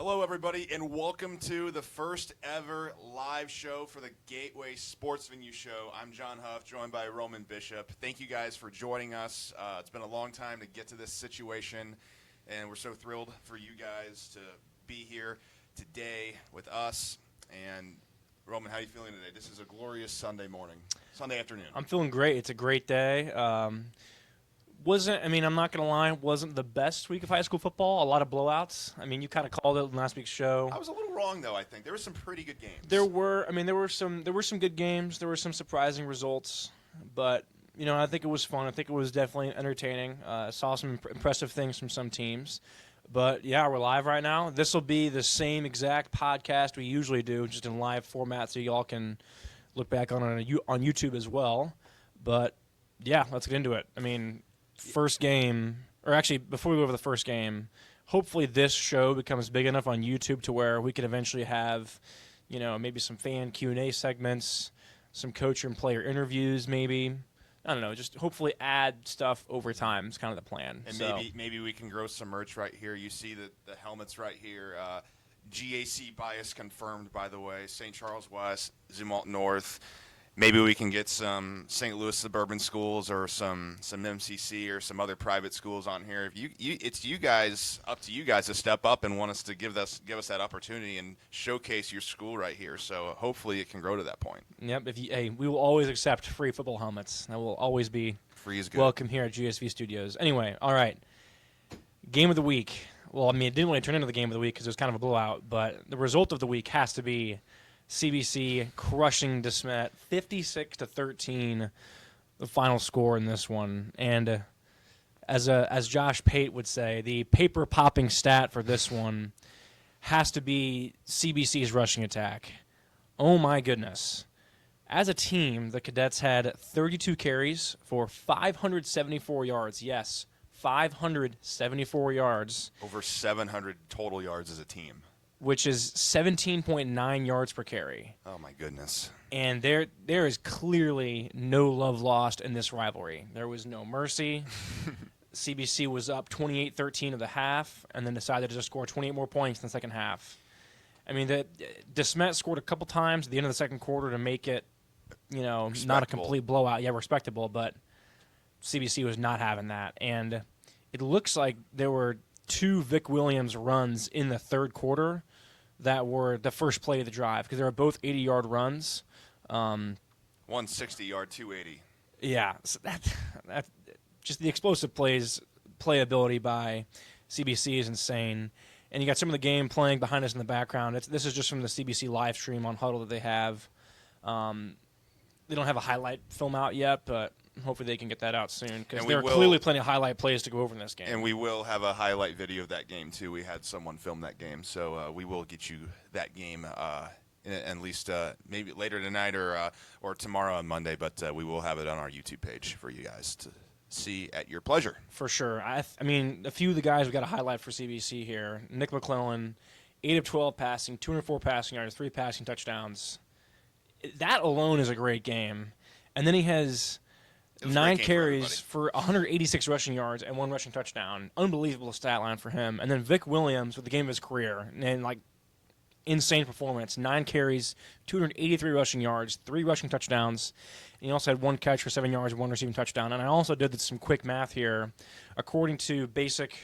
Hello, everybody, and welcome to the first ever live show for the Gateway Sports Venue Show. I'm John Huff, joined by Roman Bishop. Thank you guys for joining us. It's been a long time to get to this situation, and we're so thrilled for you guys to be here today with us. And Roman, how are you feeling today? This is a glorious Sunday afternoon. I'm feeling great. It's a great day. I'm not going to lie, wasn't the best week of high school football. A lot of blowouts. I mean, you kind of called it in last week's show. I was a little wrong, though, I think. There were some pretty good games. There were some good games. There were some surprising results. But, I think it was fun. I think it was definitely entertaining. Saw some impressive things from some teams. But, yeah, we're live right now. This will be the same exact podcast we usually do, just in live format, so y'all can look back on YouTube as well. But, yeah, let's get into it. I mean, first game, or actually, before we go over the first game, hopefully this show becomes big enough on YouTube to where we can eventually have, maybe some fan Q&A segments, some coach and player interviews maybe. I don't know, just hopefully add stuff over time is kind of the plan. And maybe we can grow some merch right here. You see the helmets right here. GAC bias confirmed, by the way. St. Charles West, Zumwalt North. Maybe we can get some St. Louis suburban schools or some MCC or some other private schools on here. It's up to you guys to step up and want us to give us that opportunity and showcase your school right here. So hopefully it can grow to that point. Yep. We will always accept free football helmets. That will always be free is good. Welcome here at GSV Studios. Anyway, all right. Game of the week. Well, I mean, it didn't really turn into the game of the week because it was kind of a blowout, but the result of the week has to be CBC crushing DeSmet 56-13, the final score in this one. And as Josh Pate would say, the paper popping stat for this one has to be CBC's rushing attack. Oh my goodness. As a team, the Cadets had 32 carries for 574 yards. Yes, 574 yards. Over 700 total yards as a team, which is 17.9 yards per carry. Oh, my goodness. And there is clearly no love lost in this rivalry. There was no mercy. CBC was up 28-13 at the half and then decided to just score 28 more points in the second half. I mean, DeSmet scored a couple times at the end of the second quarter to make it, not a complete blowout. Yeah, respectable, but CBC was not having that. And it looks like there were two Vic Williams runs in the third quarter that were the first play of the drive because they were both 80-yard runs. One 60-yard, 280. Yeah, so that just the explosive playability by CBC is insane. And you got some of the game playing behind us in the background. This is just from the CBC live stream on Huddle that they have. They don't have a highlight film out yet, but hopefully they can get that out soon because there are clearly plenty of highlight plays to go over in this game. And we will have a highlight video of that game, too. We had someone film that game, so we will get you that game at least maybe later tonight or tomorrow on Monday, but we will have it on our YouTube page for you guys to see at your pleasure. For sure. I mean, a few of the guys we got to highlight for CBC here. Nick McClellan, 8 of 12 passing, 204 passing yards, 3 passing touchdowns. That alone is a great game. And then he has 9 carries for 186 rushing yards and 1 rushing touchdown. Unbelievable stat line for him. And then Vic Williams with the game of his career. And, insane performance. 9 carries, 283 rushing yards, 3 rushing touchdowns. And he also had 1 catch for 7 yards and 1 receiving touchdown. And I also did some quick math here. According to basic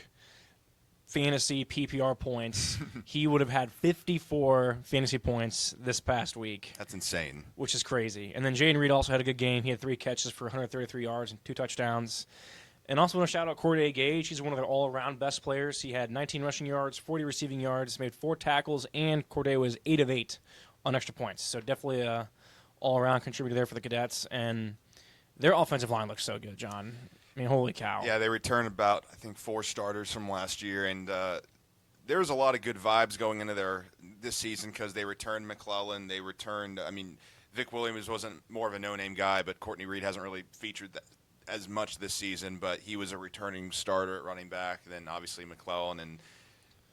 fantasy PPR points, he would have had 54 fantasy points this past week. That's insane. Which is crazy. And then Jaden Reed also had a good game. He had 3 catches for 133 yards and 2 touchdowns. And also want to shout out Corday Gage. He's one of their all-around best players. He had 19 rushing yards, 40 receiving yards, made 4 tackles, and Corday was 8 of 8 on extra points. So definitely a all-around contributor there for the Cadets. And their offensive line looks so good, John. I mean, holy cow. Yeah, they returned about, 4 starters from last year, and there was a lot of good vibes going into this season because they returned McClellan. They returned, Vic Williams wasn't more of a no-name guy, but Courtney Reed hasn't really featured as much this season, but he was a returning starter at running back. Then obviously McClellan and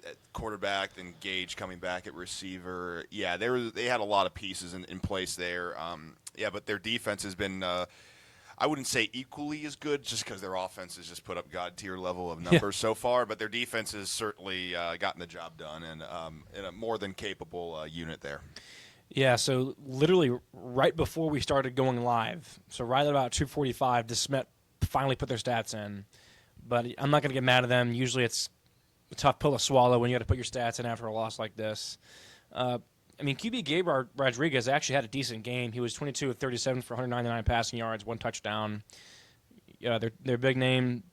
at quarterback, then Gage coming back at receiver. Yeah, they had a lot of pieces in place there. But their defense has been I wouldn't say equally as good, just because their offense has just put up god tier level of numbers so far, but their defense has certainly gotten the job done, and in a more than capable unit there. Yeah, so literally right before we started going live, so right at about 2:45, DeSmet finally put their stats in. But I'm not going to get mad at them. Usually it's a tough pill to swallow when you got to put your stats in after a loss like this. QB Gabe Rodriguez actually had a decent game. He was 22 of 37 for 199 passing yards, 1 touchdown. Their big name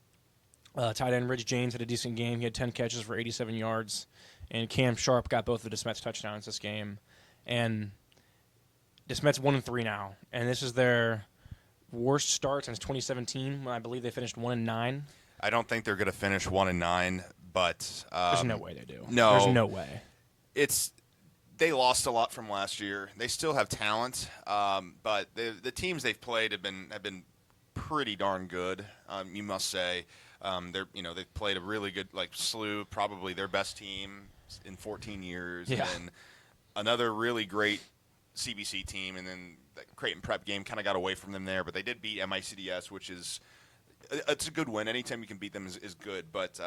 tight end Rich James had a decent game. He had 10 catches for 87 yards. And Cam Sharp got both of DeSmet's touchdowns this game. And DeSmet's 1-3 now, and this is their worst start since 2017, when I believe they finished 1-9. I don't think they're going to finish 1-9, but There's no way they do. No, there's no way. They lost a lot from last year. They still have talent, but the teams they've played have been pretty darn good. You must say, they've played a really good, like SLU, probably their best team in 14 years, Yeah. and another really great CBC team, and then the Creighton Prep game kind of got away from them there, but they did beat MICDS, which is it's a good win. Anytime you can beat them is good. But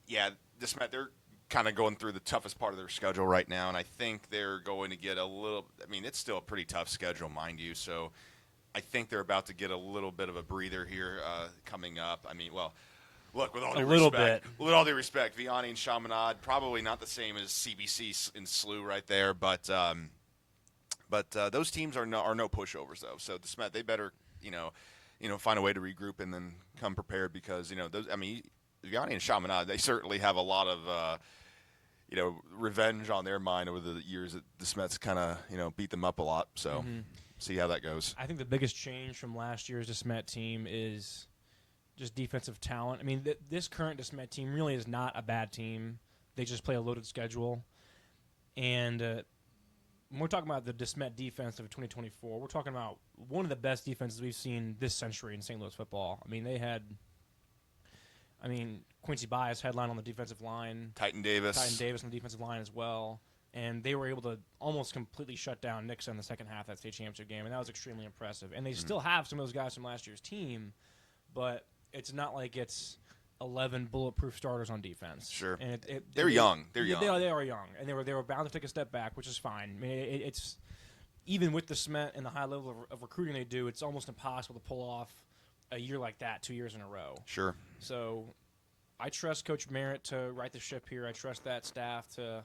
they're kind of going through the toughest part of their schedule right now, and I think they're going to get a little. I mean, it's still a pretty tough schedule, mind you. So I think they're about to get a little bit of a breather here coming up. I mean, well. Look, with all due respect, Vianney and Chaminade, probably not the same as CBC and SLU right there, but those teams are no pushovers though. So DeSmet, they better find a way to regroup and then come prepared, because Vianney and Chaminade, they certainly have a lot of revenge on their mind over the years that DeSmet's kind of beat them up a lot. So see how that goes. I think the biggest change from last year's DeSmet team is just defensive talent. I mean, this current DeSmet team really is not a bad team. They just play a loaded schedule. And when we're talking about the DeSmet defense of 2024, we're talking about one of the best defenses we've seen this century in St. Louis football. I mean, Quincy Bias headline on the defensive line. Titan Davis on the defensive line as well. And they were able to almost completely shut down Nixon in the second half of that state championship game, and that was extremely impressive. And they still have some of those guys from last year's team, but it's not like it's 11 bulletproof starters on defense. Sure. And they're young. They're young. They are young, and they were bound to take a step back, which is fine. I mean, it's even with the DeSmet and the high level of recruiting they do, it's almost impossible to pull off a year like that 2 years in a row. Sure. So I trust Coach Merritt to right the ship here. I trust that staff to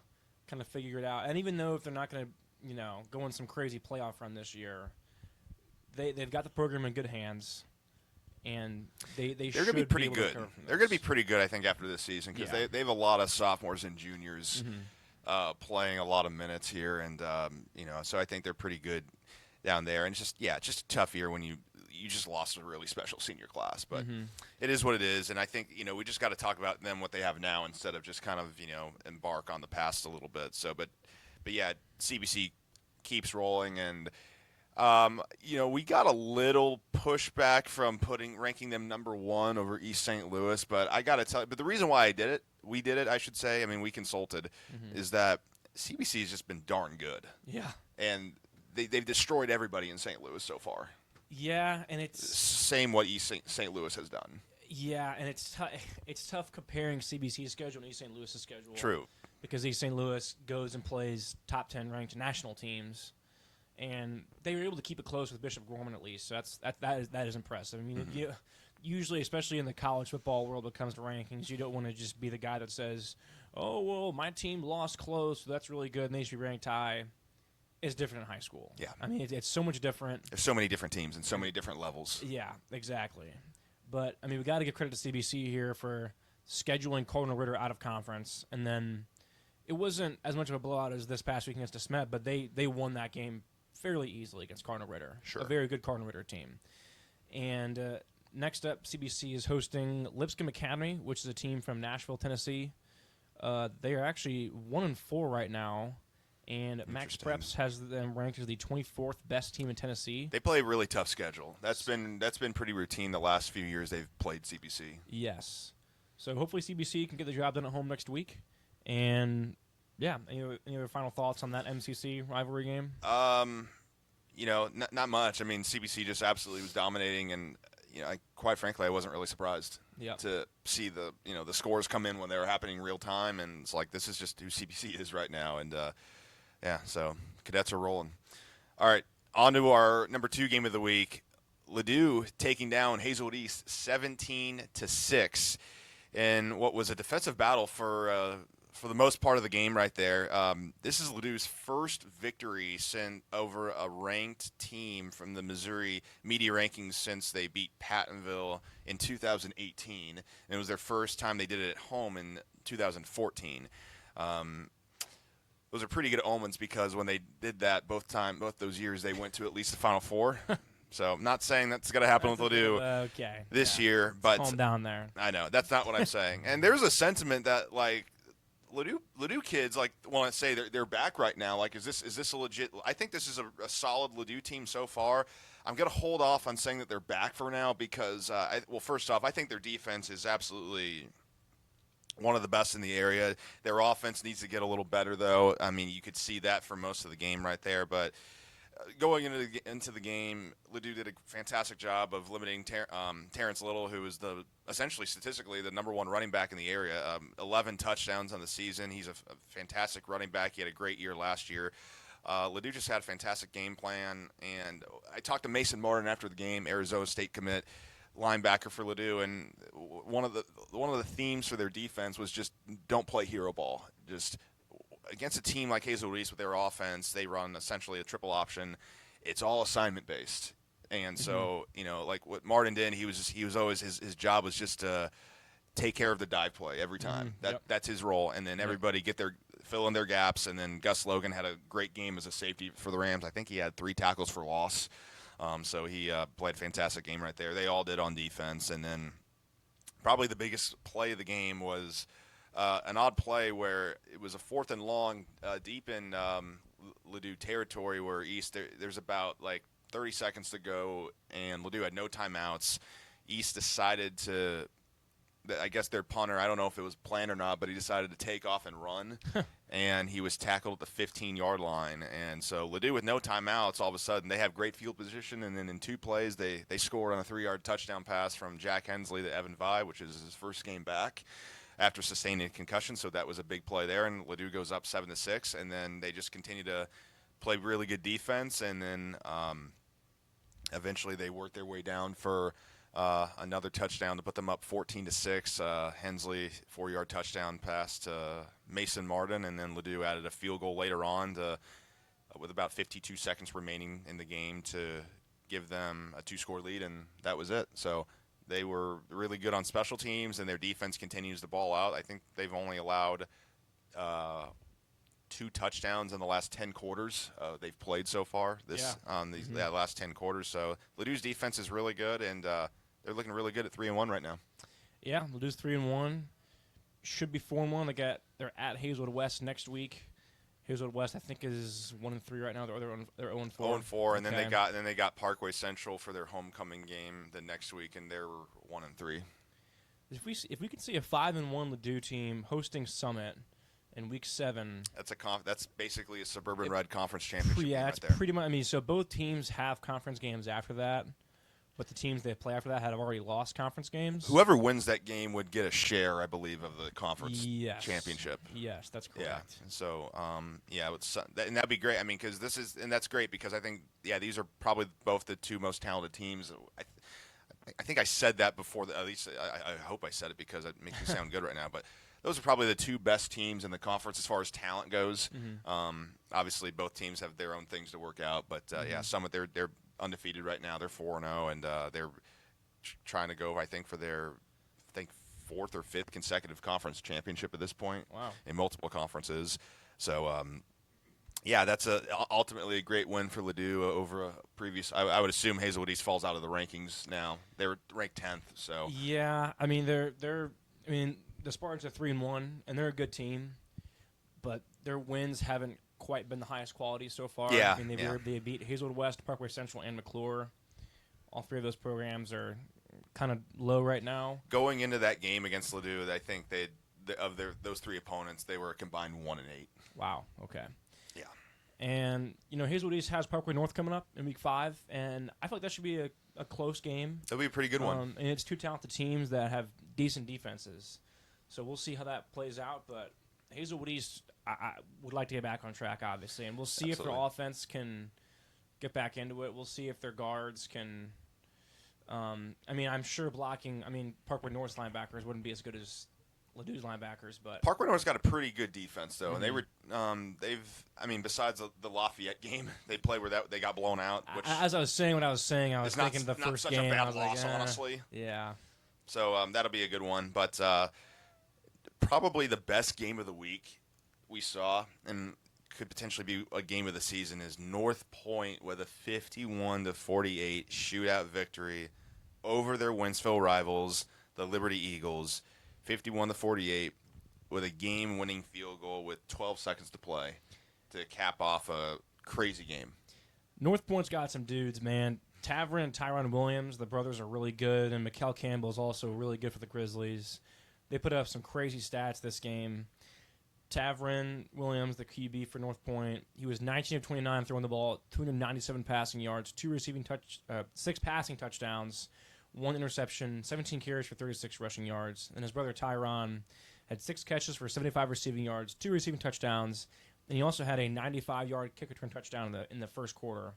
kind of figure it out. And even though if they're not going to, go on some crazy playoff run this year, they've got the program in good hands. And they're going to be pretty good. They're going to be pretty good, I think, after this season, because they have a lot of sophomores and juniors playing a lot of minutes here, and so I think they're pretty good down there. And just a tough year when you just lost a really special senior class, but it is what it is. And I think we just got to talk about them what they have now instead of just kind of embark on the past a little bit. So, but yeah, CBC keeps rolling, and. We got a little pushback from ranking them number 1 over East St. Louis, but I got to tell you, but the reason why we did it, I should say, I mean, we consulted, is that CBC has just been darn good. Yeah. And they've destroyed everybody in St. Louis so far. Yeah, and it's same what East St. Louis has done. Yeah, and it's tough comparing CBC's schedule and East St. Louis's schedule. True. Because East St. Louis goes and plays top 10 ranked national teams. And they were able to keep it close with Bishop Gorman at least, so that is impressive. I mean, usually, especially in the college football world, when it comes to rankings, you don't want to just be the guy that says, "Oh, well, my team lost close, so that's really good, and they should be ranked high." It's different in high school. Yeah, I mean, it's so much different. There's so many different teams and so many different levels. Yeah, exactly. But I mean, we got to give credit to CBC here for scheduling Cardinal Ritter out of conference, and then it wasn't as much of a blowout as this past week against DeSmet, but they won that game fairly easily against Cardinal Ritter. Sure. A very good Cardinal Ritter team. And next up, CBC is hosting Lipscomb Academy, which is a team from Nashville, Tennessee. They are actually 1-4 right now, and Max Preps has them ranked as the 24th best team in Tennessee. They play a really tough schedule. That's been pretty routine the last few years they've played CBC. Yes. So hopefully CBC can get the job done at home next week. And yeah, any other final thoughts on that MCC rivalry game? Not much. I mean, CBC just absolutely was dominating, and quite frankly, I wasn't really surprised to see the scores come in when they were happening real time, and it's like this is just who CBC is right now, and so Cadets are rolling. All right, on to our number 2 game of the week. Ladue taking down Hazelwood East 17-6 in what was a defensive battle for the most part of the game right there. This is Ladue's first victory over a ranked team from the Missouri media rankings since they beat Pattonville in 2018. And it was their first time they did it at home in 2014. Those are pretty good omens because when they did that both those years, they went to at least the Final Four. So I'm not saying that's going to happen with Ladue this year, but calm down there. I know that's not what I'm saying. And there's a sentiment that like Ladue kids like want to say they're back right now. Like, is this a legit? I think this is a solid Ladue team so far. I'm going to hold off on saying that they're back for now because, first off, I think their defense is absolutely one of the best in the area. Their offense needs to get a little better, though. I mean, you could see that for most of the game right there. But going into the game, Ladue did a fantastic job of limiting Terrence Little, who is essentially statistically the number 1 running back in the area. 11 touchdowns on the season. He's a fantastic running back. He had a great year last year. Ladue just had a fantastic game plan. And I talked to Mason Martin after the game, Arizona State commit, linebacker for Ladue, and one of the themes for their defense was just don't play hero ball. Just against a team like Hazelwood East with their offense, they run essentially a triple option. It's all assignment based, and so like what Martin did, he was always his job was just to take care of the dive play every time. That's his role, and then everybody fill in their gaps. And then Gus Logan had a great game as a safety for the Rams. I think he had 3 tackles for loss. So he played a fantastic game right there. They all did on defense. And then probably the biggest play of the game was an odd play where it was a 4th and long deep in Ladue territory where East, there's about like 30 seconds to go, and Ladue had no timeouts. East decided to, I guess their punter, I don't know if it was planned or not, but he decided to take off and run. And he was tackled at the 15-yard line. And so Ladue with no timeouts, all of a sudden they have great field position, and then in 2 plays they scored on a 3-yard touchdown pass from Jack Hensley to Evan Vi, which is his first game back after sustaining a concussion. So that was a big play there, and Ladue goes up 7-6, and then they just continue to play really good defense, and then eventually they worked their way down for another touchdown to put them up 14-6. Hensley 4-yard touchdown pass to Mason Martin, and then Ladue added a field goal later on with about 52 seconds remaining in the game to give them a 2-score lead, and that was it. So they were really good on special teams, and their defense continues to ball out. I think they've only allowed 2 touchdowns in the last 10 quarters they've played so far these last 10 quarters. So Ladue's defense is really good, and they're looking really good at 3-1 right now. Yeah, Ladue's 3-1. Should be 4-1. They're at Hazelwood West next week. Hazelwood West, I think, is 1-3 right now. They're 0-4. 0-4, and then they got Parkway Central for their homecoming game the next week, and they're 1-3. If we could see a 5-1 Ladue team hosting Summit in week 7, that's basically a Suburban Red Conference championship game right there. Pretty much. I mean, so both teams have conference games after that, but the teams they play after that have already lost conference games. Whoever wins that game would get a share, I believe, of the conference championship. Yes, that's correct. Yeah. So, and that'd be great. I mean, that's great because I think, these are probably both the 2 most talented teams. I think I said that before. At least I hope I said it because it makes me sound good right now. But those are probably the 2 best teams in the conference as far as talent goes. Obviously, both teams have their own things to work out. But, Summit, they're undefeated right now. They're 4-0, and they're trying to go, I think, for their 4th or 5th consecutive conference championship at this point. Wow. In multiple conferences. So, that's ultimately a great win for Ladue over a previous. I would assume Hazelwood East falls out of the rankings now. They're ranked 10th. So yeah, I mean the Spartans are 3-1, and they're a good team, but their wins haven't quite been the highest quality so far. Yeah, I mean, they beat Hazelwood West, Parkway Central, and McClure. All 3 of those programs are kind of low right now. Going into that game against Ladue, I think those 3 opponents, they were a combined 1-8. Wow. Okay. Yeah. And, Hazelwood East has Parkway North coming up in week 5, and I feel like that should be a close game. That'll be a pretty good one. And it's two talented teams that have decent defenses. So we'll see how that plays out, but Hazelwood East, I would like to get back on track, obviously, and we'll see if their offense can get back into it. We'll see if their guards can. I'm sure blocking. Parkway North's linebackers wouldn't be as good as Ladou's linebackers, but Parkway North's got a pretty good defense though, and they were besides the Lafayette game, they played where they got blown out. Which as I was saying what I was saying, I was thinking the not first such game. a bad I was loss, like, honestly. Yeah. So that'll be a good one, but probably the best game of the week we saw, and could potentially be a game of the season, is North Point with a 51-48 shootout victory over their Wentzville rivals, the Liberty Eagles. 51-48 with a game-winning field goal with 12 seconds to play to cap off a crazy game. North Point's got some dudes, man. Tavern and Tyron Williams, the brothers, are really good, and Mikkel Campbell is also really good for the Grizzlies. They put up some crazy stats this game. Tavern Williams, the QB for North Point, he was 19 of 29 throwing the ball, 297 passing yards, 6 passing touchdowns, 1 interception, 17 carries for 36 rushing yards. And his brother Tyron had 6 catches for 75 receiving yards, 2 receiving touchdowns, and he also had a 95-yard kick return touchdown in the first quarter.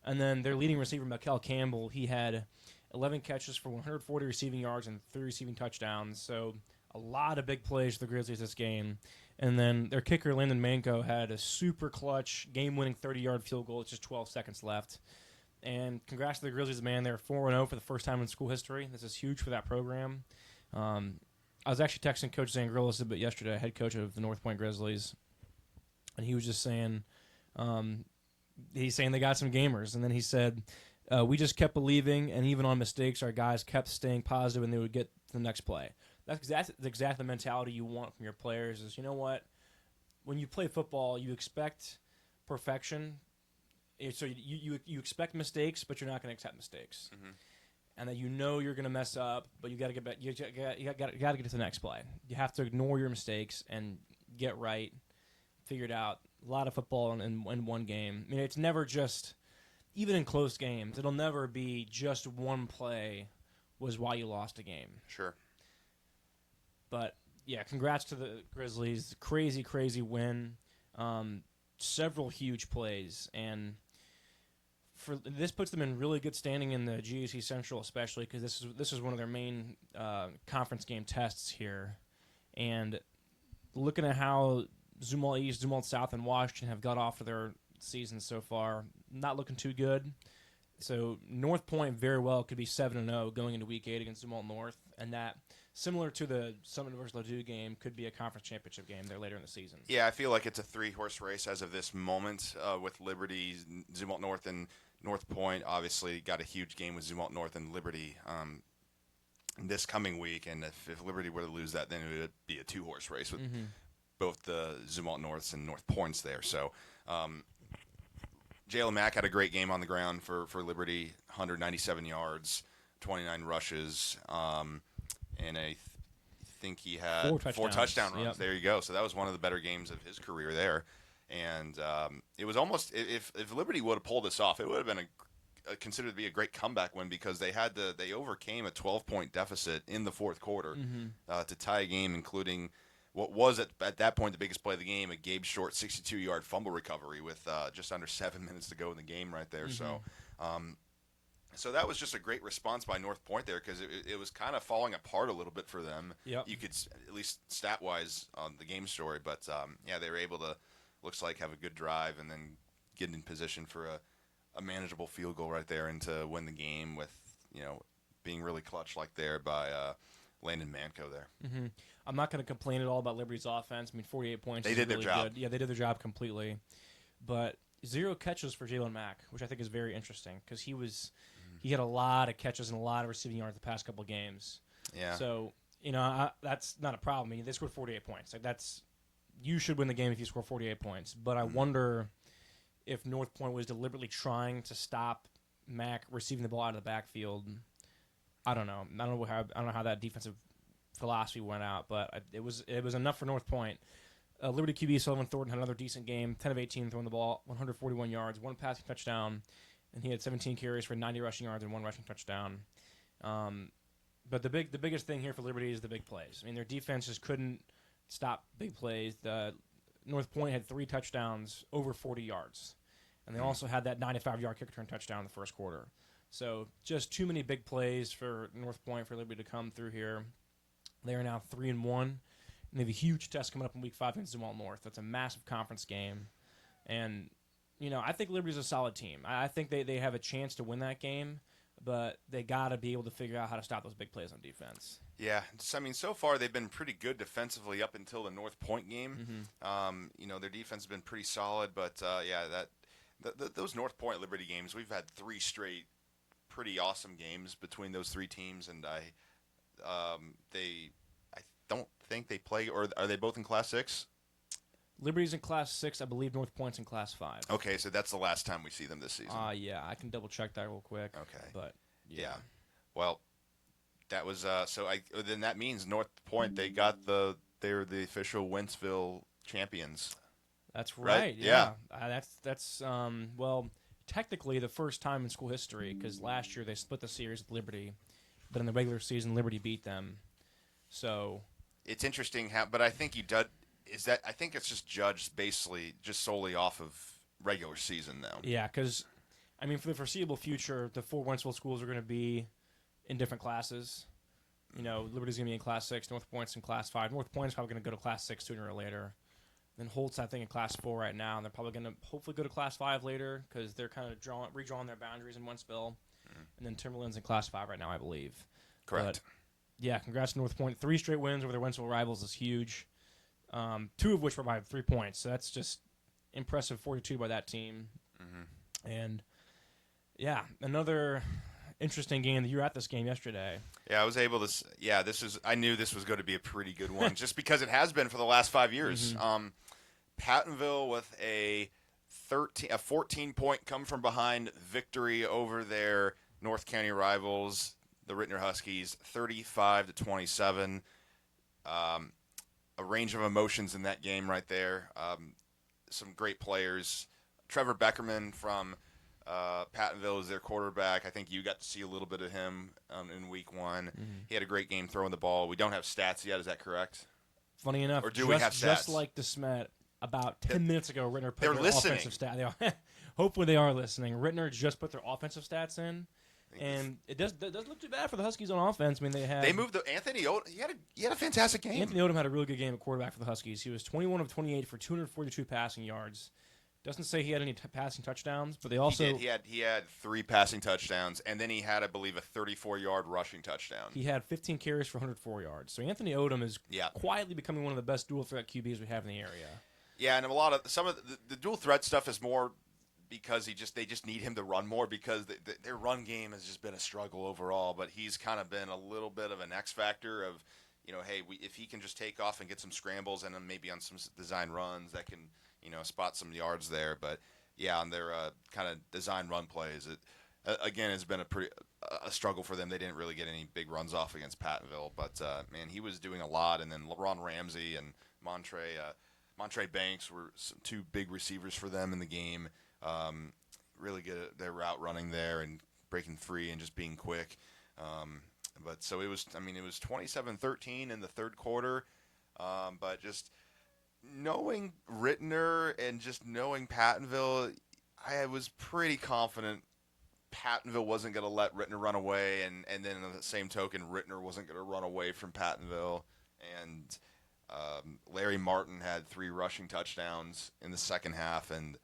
And then their leading receiver, Mikkel Campbell, he had 11 catches for 140 receiving yards and 3 receiving touchdowns. So a lot of big plays for the Grizzlies this game. And then their kicker, Landon Manco, had a super clutch, game-winning 30-yard field goal with just 12 seconds left. And congrats to the Grizzlies, man. They're 4-0 for the first time in school history. This is huge for that program. I was actually texting Coach Zangrillis a bit yesterday, head coach of the North Point Grizzlies, and he was just saying, he's saying they got some gamers. And then he said, we just kept believing, and even on mistakes, our guys kept staying positive, and they would get to the next play. That's exactly the mentality you want from your players is, you know what? When you play football, you expect perfection. So you expect mistakes, but you're not going to accept mistakes, and that you're going to mess up, but you got to get back. You got to get to the next play. You have to ignore your mistakes and get right, figure it out. A lot of football in one game. It's never just, even in close games, it'll never be just one play was why you lost a game. Sure. But yeah, congrats to the Grizzlies. Crazy, crazy win. Several huge plays, and this puts them in really good standing in the GSV Central, especially because this is one of their main conference game tests here. And looking at how Zumwalt East, Zumwalt South, and Washington have got off to their season so far, not looking too good. So North Point very well could be 7-0 going into Week 8 against Zumwalt North, and that, similar to the Summit versus Ladue game, could be a conference championship game there later in the season. Yeah, I feel like it's a 3-horse race as of this moment with Liberty, Zumwalt North, and North Point. Obviously, got a huge game with Zumwalt North and Liberty this coming week, and if Liberty were to lose that, then it would be a 2-horse race with both the Zumwalt Norths and North Points there. So Jalen Mack had a great game on the ground for Liberty, 197 yards, 29 rushes, and I think he had 4 touchdown runs. Yep. There you go. So that was one of the better games of his career there. And it was almost, if Liberty would have pulled this off, it would have been considered to be a great comeback win because they overcame a 12-point deficit in the fourth quarter to tie a game, including what was at that point the biggest play of the game, a Gabe Short 62-yard fumble recovery with just under 7 minutes to go in the game right there. So that was just a great response by North Point there because it was kind of falling apart a little bit for them. Yep. You could, at least stat-wise on the game story, but they were able to, looks like, have a good drive and then get in position for a manageable field goal right there and to win the game with, being really clutch like there by Landon Manco there. I'm not going to complain at all about Liberty's offense. 48 points. They did really their job. Good. Yeah, they did their job completely. But 0 catches for Jalen Mack, which I think is very interesting because he had a lot of catches and a lot of receiving yards the past couple of games. Yeah. So, that's not a problem. They scored 48 points. You should win the game if you score 48 points. But I wonder if North Point was deliberately trying to stop Mack receiving the ball out of the backfield. I don't know. I don't know how that defensive philosophy went out, but it was enough for North Point. Liberty QB Sullivan Thornton had another decent game, 10 of 18 throwing the ball, 141 yards, one passing touchdown, and he had 17 carries for 90 rushing yards and one rushing touchdown. But the biggest thing here for Liberty is the big plays. I mean, their defense just couldn't stop big plays. North Point had 3 touchdowns over 40 yards, and they also had that 95-yard kick return touchdown in the first quarter. So just too many big plays for North Point for Liberty to come through here. They are now 3-1, and they have a huge test coming up in Week 5 against Zumwalt North. That's a massive conference game, and I think Liberty's a solid team. I think they have a chance to win that game, but they got to be able to figure out how to stop those big plays on defense. Yeah, so far they've been pretty good defensively up until the North Point game. Their defense has been pretty solid, but those North Point Liberty games, we've had 3 straight pretty awesome games between those 3 teams, and I don't think they play, or are they both in Class 6? Liberty's in Class 6. I believe North Point's in Class 5. Okay, so that's the last time we see them this season. Yeah, I can double check that real quick. Okay. But, yeah. Well, that was then that means North Point, they're the official Wentzville champions. That's right. Right? Yeah. That's technically the first time in school history, because last year they split the series with Liberty, but in the regular season Liberty beat them. So it's interesting but I think I think it's just judged basically just solely off of regular season now. Yeah, because for the foreseeable future, the 4 Wentzville schools are going to be in different classes. Liberty's going to be in Class 6, North Point's in Class 5. North Point's probably going to go to Class 6 sooner or later. Then Holt's, I think, in Class 4 right now, and they're probably going to hopefully go to Class 5 later because they're kind of redrawing their boundaries in Wentzville. And then Timberland's in Class 5 right now, I believe. Correct. But, yeah, congrats to North Point. 3 straight wins over their Wentzville rivals is huge. 2 of which were by 3 points, so that's just impressive 42 by that team. And, yeah, another interesting game. You were at this game yesterday. Yeah, I was able to. Yeah, I knew this was going to be a pretty good one, just because it has been for the last 5 years. Pattonville with a 14-point come from behind victory over their North County rivals, the Rittner Huskies, 35-27. A range of emotions in that game right there. Some great players. Trevor Beckerman from Pattonville is their quarterback. I think you got to see a little bit of him in Week 1. He had a great game throwing the ball. We don't have stats yet. Is that correct? Funny enough, or do we have stats? Just like DeSmet, about 10 minutes ago, Rittner put They're their listening. offensive stats. Hopefully they are listening. Rittner just put their offensive stats in, and it does look too bad for the Huskies on offense. They moved Anthony Odom. He had a fantastic game. Anthony Odom had a really good game at quarterback for the Huskies. He was 21 of 28 for 242 passing yards. Doesn't say he had any passing touchdowns, but they also he had 3 passing touchdowns, and then he had, I believe, a 34-yard rushing touchdown. He had 15 carries for 104 yards. So Anthony Odom is quietly becoming one of the best dual threat QBs we have in the area. Yeah, and some of the dual threat stuff is more because they just need him to run more, because their run game has just been a struggle overall. But he's kind of been a little bit of an X factor of, hey, if he can just take off and get some scrambles and then maybe on some design runs that can, spot some yards there. But yeah, on their kind of design run plays, it again has been a struggle for them. They didn't really get any big runs off against Pattonville, but man, he was doing a lot. And then Ron Ramsey and Montre Banks were some 2 big receivers for them in the game. Really good at their route running there and breaking free and just being quick. But so it was 27-13 in the third quarter. But just knowing Rittner and just knowing Pattonville, I was pretty confident Pattonville wasn't going to let Rittner run away. And then on the same token, Rittner wasn't going to run away from Pattonville. And Larry Martin had 3 rushing touchdowns in the second half. And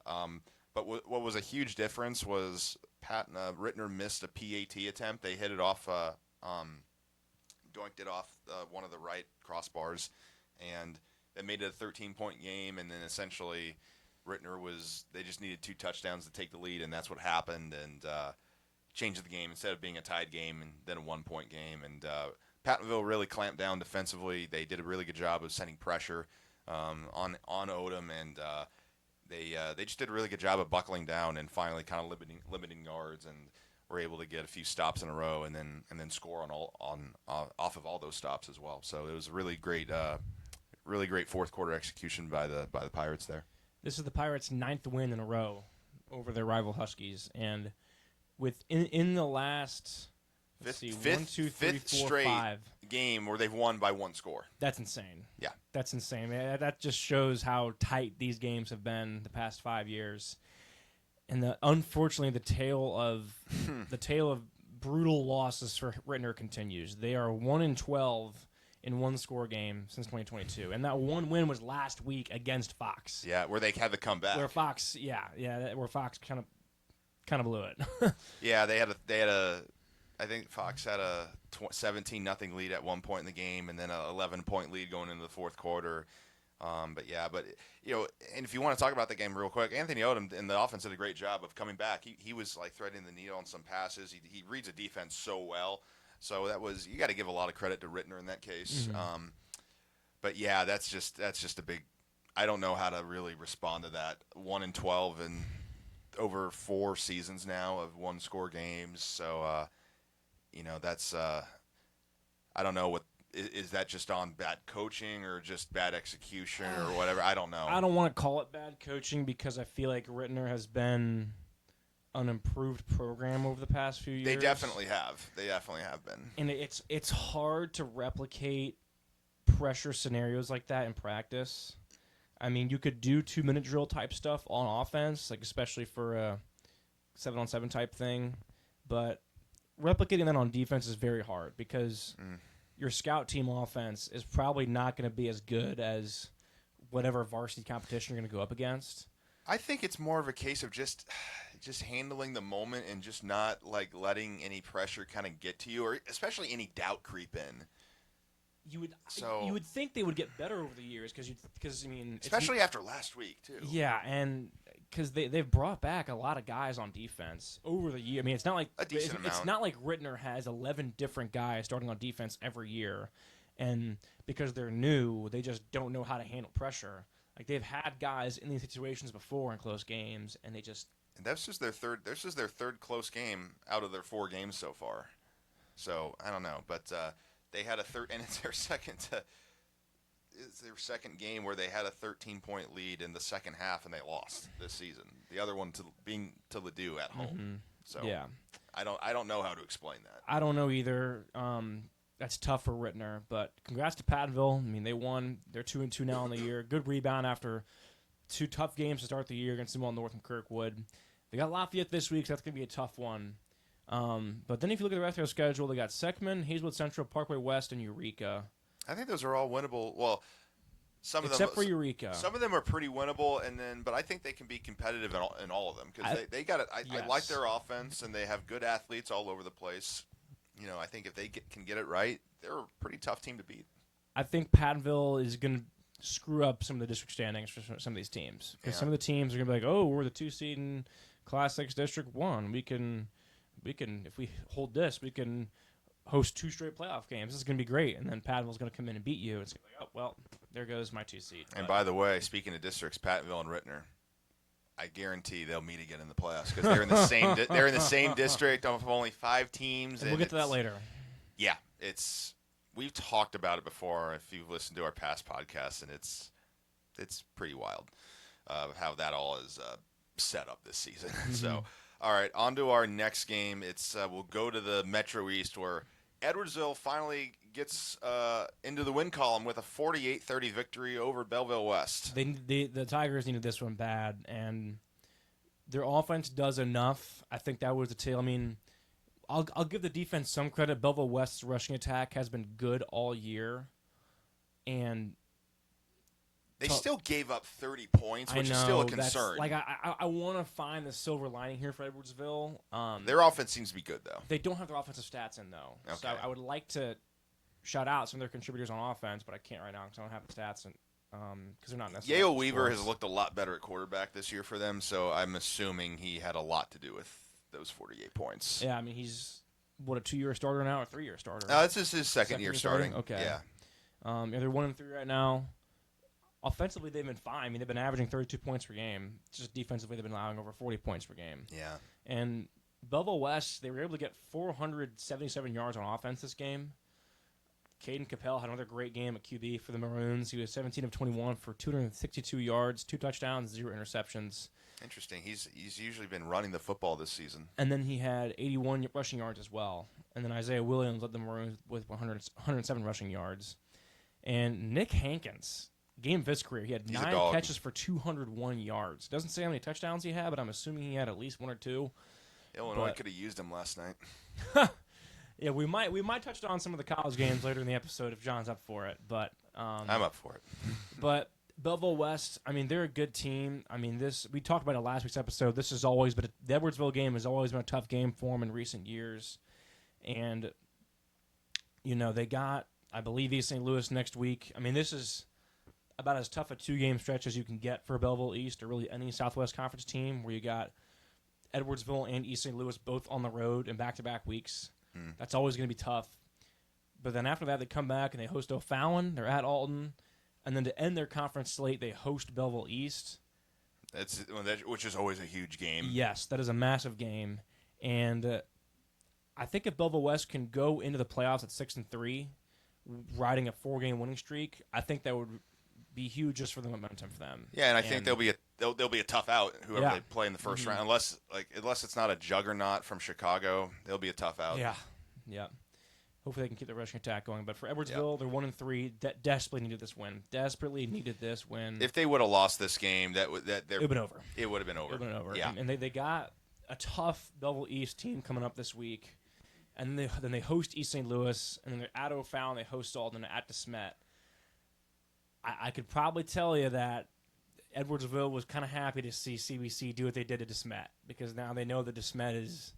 but what was a huge difference was Rittner missed a PAT attempt. They hit it off, doinked it off one of the right crossbars, and it made it a 13-point game. And then essentially, they just needed 2 touchdowns to take the lead, and that's what happened, and changed the game instead of being a tied game and then a 1-point game. And Pattonville really clamped down defensively. They did a really good job of sending pressure on Odom, and they just did a really good job of buckling down and finally kind of limiting yards, and were able to get a few stops in a row and then score off of all those stops as well. So it was a really great really great fourth quarter execution by the Pirates there. This is the Pirates' 9th win in a row over their rival Huskies, and in the last Fifth straight 5 game where they've won by one score. That's insane. Yeah. That's insane. That just shows how tight these games have been the past 5 years. And unfortunately, the tale of brutal losses for Rittner continues. They are 1-12 in one-score game since 2022, and that one win was last week against Fox. Yeah, where they had the comeback. Where Fox kind of blew it. Yeah, they had a. I think Fox had a 17-0 lead at one point in the game, and then a 11-point lead going into the fourth quarter. But and if you want to talk about the game real quick, Anthony Odom in the offense did a great job of coming back. He was like threading the needle on some passes. He reads a defense so well. So you got to give a lot of credit to Rittner in that case. Mm-hmm. But yeah, that's just a big. I don't know how to really respond to that. 1-12 and over 4 seasons now of one-score games. So that's I don't know what. Is that just on bad coaching or just bad execution or whatever? I don't know. I don't want to call it bad coaching because I feel like Rittner has been an improved program over the past few years. They definitely have. Been. And it's hard to replicate pressure scenarios like that in practice. I mean, you could do 2-minute drill type stuff on offense, like especially for a 7-on-7 type thing, but replicating that on defense is very hard because your scout team offense is probably not going to be as good as whatever varsity competition you're going to go up against. I think it's more of a case of just handling the moment and just not like letting any pressure kind of get to you, or especially any doubt creep in. You would think they would get better over the years because especially after last week too. Yeah, and because they've brought back a lot of guys on defense over the year. I mean, it's not like a decent amount. It's not like Rittner has 11 different guys starting on defense every year, and because they're new, they just don't know how to handle pressure. Like they've had guys in these situations before in close games, and and that's just their third. This is their third close game out of their 4 games so far. So I don't know, but they had and it's their second. It's their second game where they had a 13-point lead in the second half, and they lost this season. The other one being to Ladue at home. Mm-hmm. So yeah, I don't know how to explain that. I don't know either. That's tough for Rittner, but congrats to Pattonville. I mean, they won. They're 2-2 now in the year. Good rebound after 2 tough games to start the year against Zumwalt North and Kirkwood. They got Lafayette this week, so that's going to be a tough one. But then if you look at the rest of their schedule, they got Seckman, Hazelwood Central, Parkway West, and Eureka. I think those are all winnable. Well, some of them, except for Eureka. Some of them are pretty winnable, but I think they can be competitive in all of them because they got it. I like their offense, and they have good athletes all over the place. I think if they can get it right, they're a pretty tough team to beat. I think Pattonville is going to screw up some of the district standings for some of these teams because some of the teams are going to be like, "Oh, we're the 2 seed in Class 6 District 1. We can if we hold this, we can host 2 straight playoff games. This is going to be great." And then Pattonville's going to come in and beat you. It's like, oh well, there goes my 2 seed. And by the way, speaking of districts, Pattonville and Rittner, I guarantee they'll meet again in the playoffs because they're in the same. They're in the same district of only 5 teams. And we'll get to that later. Yeah, we've talked about it before if you've listened to our past podcasts, and it's pretty wild how that all is set up this season. Mm-hmm. So, all right, on to our next game. We'll go to the Metro East where Edwardsville finally gets into the win column with a 48-30 victory over Belleville West. The Tigers needed this one bad, and their offense does enough. I think that was the tail. I mean, I'll give the defense some credit. Belleville West's rushing attack has been good all year, and they still gave up 30 points, which is still a concern. I want to find the silver lining here for Edwardsville. Their offense seems to be good, though. They don't have their offensive stats in, though. Okay. So I would like to shout out some of their contributors on offense, but I can't right now because I don't have the stats because they're not necessarily. Yale Weaver has looked a lot better at quarterback this year for them, so I'm assuming he had a lot to do with those 48 points. Yeah, I mean, he's, a 2-year starter now or 3-year starter? This is his second year starting. Okay. Yeah. They're 1-3 right now. Offensively, they've been fine. I mean, they've been averaging 32 points per game. It's just defensively, they've been allowing over 40 points per game. Yeah. And Belleville West, they were able to get 477 yards on offense this game. Caden Capel had another great game at QB for the Maroons. He was 17 of 21 for 262 yards, 2 touchdowns, 0 interceptions. Interesting. He's usually been running the football this season. And then he had 81 rushing yards as well. And then Isaiah Williams led the Maroons with 107 rushing yards. And Nick Hankins, game of his career, he had 9 catches for 201 yards. Doesn't say how many touchdowns he had, but I'm assuming he had at least 1 or 2. Illinois could have used him last night. Yeah, we might touch on some of the college games later in the episode if John's up for it. But I'm up for it. But Belleville West, I mean, they're a good team. I mean, we talked about it last week's episode. This has always been the Edwardsville game has always been a tough game for them in recent years, and they got, I believe, East St. Louis next week. I mean, this is about as tough a 2-game stretch as you can get for Belleville East or really any Southwest Conference team, where you got Edwardsville and East St. Louis both on the road in back-to-back weeks. That's always going to be tough. But then after that, they come back and they host O'Fallon. They're at Alton. And then to end their conference slate, they host Belleville East. Which is always a huge game. Yes, that is a massive game. And I think if Belleville West can go into the playoffs at 6-3, riding a 4-game winning streak, I think that would be huge just for the momentum for them. Yeah, and I think they'll be a tough out whoever they play in the first round, unless it's not a juggernaut from Chicago, they'll be a tough out. Yeah. Hopefully they can keep the rushing attack going. But for Edwardsville, they're 1-3. Desperately needed this win. If they would have lost this game, it would have been over. It would have been over. Yeah. And they got a tough Belleville East team coming up this week. And then they host East St. Louis. And then they're at O'Fallon. They host Alton at DeSmet. I could probably tell you that Edwardsville was kind of happy to see CBC do what they did to DeSmet, because now they know that DeSmet is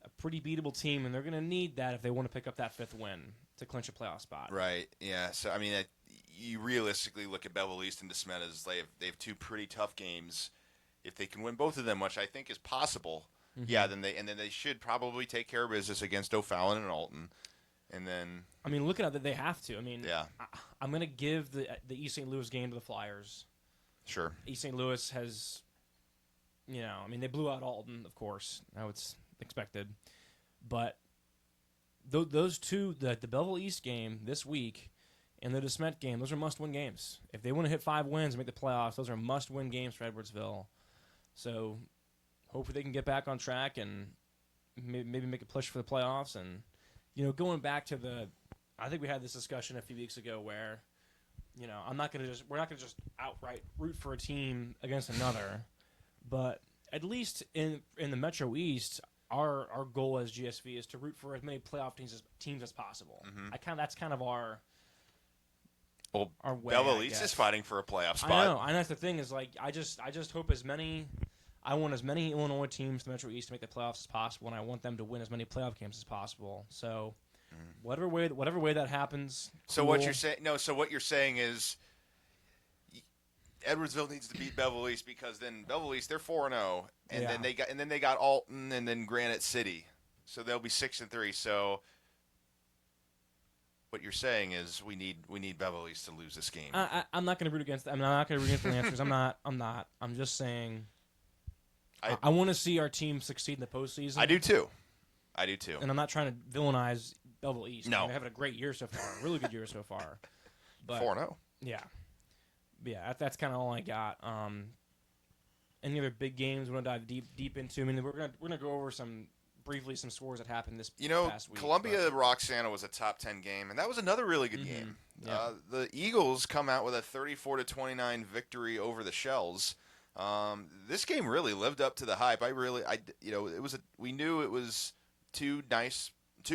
a pretty beatable team, and they're going to need that if they want to pick up that 5th win to clinch a playoff spot. Right. Yeah. So I mean, you realistically look at Belleville East and DeSmet as they have 2 pretty tough games. If they can win both of them, which I think is possible, then they should probably take care of business against O'Fallon and Alton. And then, I mean, looking at that, they have to. I mean, yeah. I'm going to give the East St. Louis game to the Flyers. Sure. East St. Louis has, I mean, they blew out Alton, of course. Now it's expected. But those two, the Belleville East game this week and the DeSmet game, those are must-win games. If they want to hit 5 wins and make the playoffs, those are must-win games for Edwardsville. So hopefully they can get back on track and maybe make a push for the playoffs. And going back to I think we had this discussion a few weeks ago where, we're not going to just outright root for a team against another, but at least in the Metro East, our goal as GSV is to root for as many playoff teams as possible. That's kind of our way. Belleville East is fighting for a playoff spot. I know, and that's the thing is I just hope I want as many Illinois teams to Metro East to make the playoffs as possible, and I want them to win as many playoff games as possible. So, whatever way that happens. So what you're saying? No. So what you're saying is, Edwardsville needs to beat Belleville East, because then Belleville East, they're 4-0, and then they got Alton and then Granite City, so they'll be 6-3. So what you're saying is we need Belleville East to lose this game. I'm not going to root against them. I'm not going to root against the Lancers. I'm not. I'm just saying. I want to see our team succeed in the postseason. I do too. And I'm not trying to villainize Belleville East. No. They're having a great year so far. Really good year so far. But 4-0. Yeah. Yeah, that's kind of all I got. Any other big games we want to dive deep into? I mean, we're gonna go over some scores that happened this past week. Columbia Roxana was a top 10 game, and that was another really good game. Yeah. The Eagles come out with a 34-29 victory over the Shells. This game really lived up to the hype. We knew it was two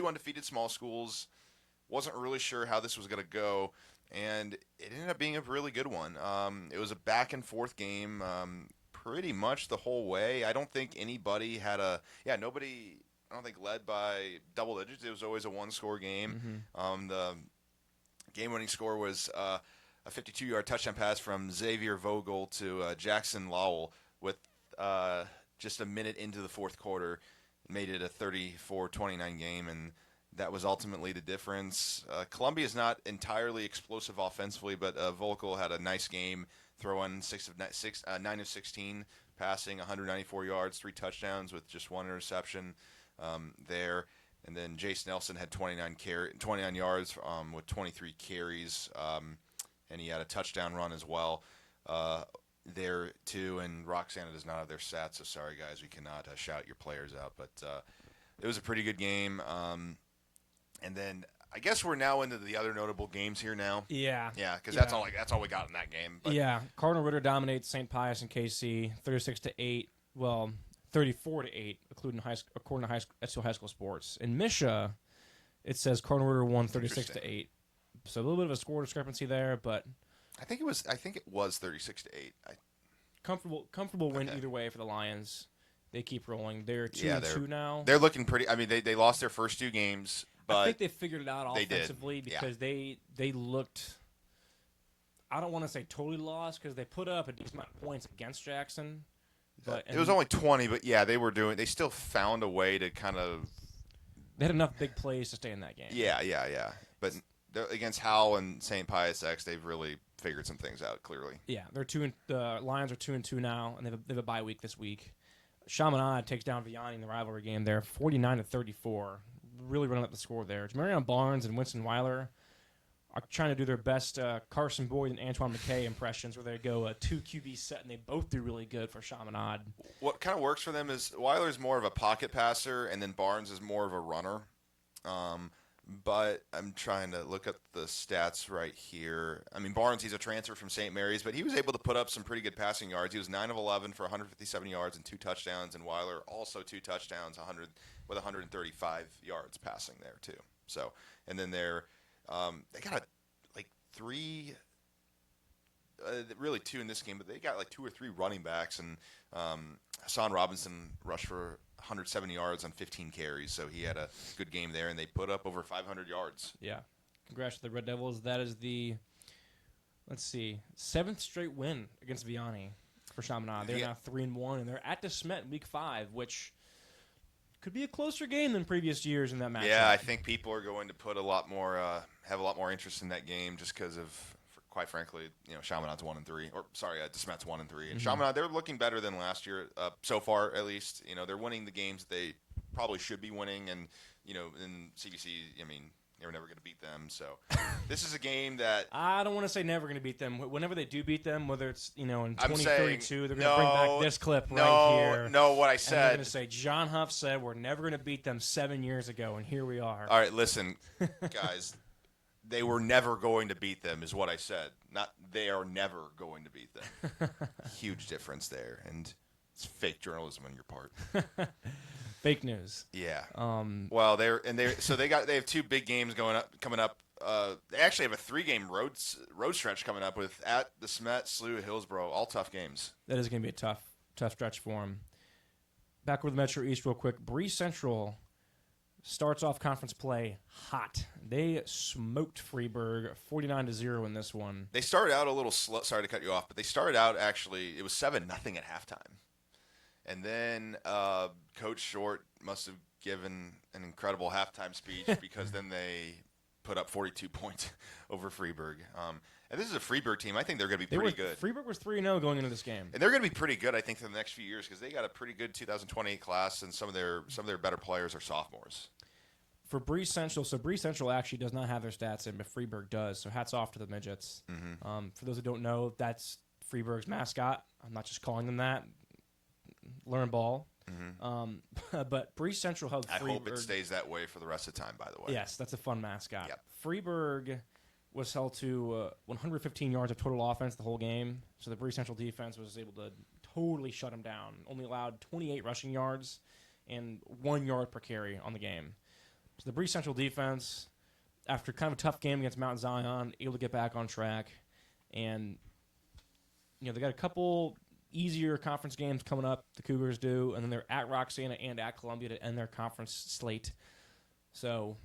undefeated small schools. Wasn't really sure how this was going to go, and it ended up being a really good one. It was a back and forth game, pretty much the whole way. I don't think anybody had nobody. I don't think led by double digits. It was always a 1-score game. The game-winning score was a 52-yard touchdown pass from Xavier Vogel to Jackson Lowell with just a minute into the fourth quarter. Made it a 34-29 game, and that was ultimately the difference. Columbia is not entirely explosive offensively, but Vogel had a nice game, throwing 9 of 16, passing 194 yards, 3 touchdowns with just 1 interception there. And then Jace Nelson had 29 yards with 23 carries, and he had a touchdown run as well there too. And Roxana does not have their stats, so sorry guys, we cannot shout your players out. But it was a pretty good game. And then I guess we're now into the other notable games here now. Yeah. Yeah, because that's all we got in that game. But yeah, Cardinal Ritter dominates St. Pius and KC 36-8. Well, 34-8, according to Estill High School Sports. In Misha, it says Cardinal Ritter won 36-8. So a little bit of a score discrepancy there, but I think it was 36-8. Comfortable win either way for the Lions. They keep rolling. They're 2-2 now. They're looking pretty. I mean, they lost their first 2 games, but I think they figured it out offensively because they looked. I don't want to say totally lost because they put up a decent amount of points against Jackson. But it was only 20, but yeah, they still found a way to kind of. They had enough big plays to stay in that game. Yeah. But against Howell and St. Pius X, they've really figured some things out clearly. Yeah, the Lions are 2-2 now, and they have a bye week this week. Chaminade takes down Vianney in the rivalry game there, 49-34. Really running up the score there. Marion Barnes and Winston Weiler are trying to do their best Carson Boyd and Antoine McKay impressions, where they go a 2 QB set, and they both do really good for Chaminade. What kind of works for them is Weiler's more of a pocket passer, and then Barnes is more of a runner. But I'm trying to look at the stats right here. I mean, Barnes, he's a transfer from St. Mary's, but he was able to put up some pretty good passing yards. He was 9 of 11 for 157 yards and 2 touchdowns, and Weiler also 2 touchdowns, 135 yards passing there too. So, and then they got like 3, really 2 in this game, but they got like 2 or 3 running backs, and Hassan Robinson rushed for 170 yards on 15 carries, so he had a good game there, and they put up over 500 yards. Yeah. Congrats to the Red Devils. That is the, 7th straight win against Vianney for Chaminade. They're now 3-1, and they're at DeSmet in Week 5, which could be a closer game than previous years in that matchup. Yeah, I think people are going to put have a lot more interest in that game just because of, quite frankly, Chaminade's 1-3, or sorry, DeSmet's 1-3, and Chaminade, they're looking better than last year so far, at least. They're winning the games that they probably should be winning, and in CBC, I mean, they were never going to beat them. So this is a game that I don't want to say never going to beat them. Whenever they do beat them, whether it's in 2032, they're going to bring back this clip right here. No, what I And said. they're going to say John Huff said we're never going to beat them 7 years ago, and here we are. All right, listen, guys. They were never going to beat them, is what I said. Not they are never going to beat them. Huge difference there, and it's fake journalism on your part. Fake news. Yeah. Well, they have 2 big games coming up. They actually have a 3-game road stretch coming up with at DeSmet, SLU, Hillsboro, all tough games. That is going to be a tough stretch for them. Back with Metro East real quick. Bree Central starts off conference play hot. They smoked Freeburg 49-0 in this one. They started out a little slow. Sorry to cut you off, but they started out actually, it was 7-0 at halftime. And then Coach Short must have given an incredible halftime speech because then they put up 42 points over Freeburg. And this is a Freeburg team. I think they're going to be pretty good. Freeburg was 3-0 going into this game. And they're going to be pretty good, I think, for the next few years because they got a pretty good 2020 class, and some of their better players are sophomores. For Bree Central, so Bree Central actually does not have their stats in, but Freeburg does. So hats off to the midgets. Mm-hmm. For those who don't know, that's Freeburg's mascot. I'm not just calling them that. Learn ball. Mm-hmm. But Bree Central held Freeburg. I hope it stays that way for the rest of the time, by the way. Yes, that's a fun mascot. Yep. Freeburg was held to 115 yards of total offense the whole game. So the Bree Central defense was able to totally shut them down. Only allowed 28 rushing yards and 1 yard per carry on the game. So the Bree Central defense, after kind of a tough game against Mount Zion, able to get back on track. And, they got a couple easier conference games coming up, the Cougars do, and then they're at Roxana and at Columbia to end their conference slate. So,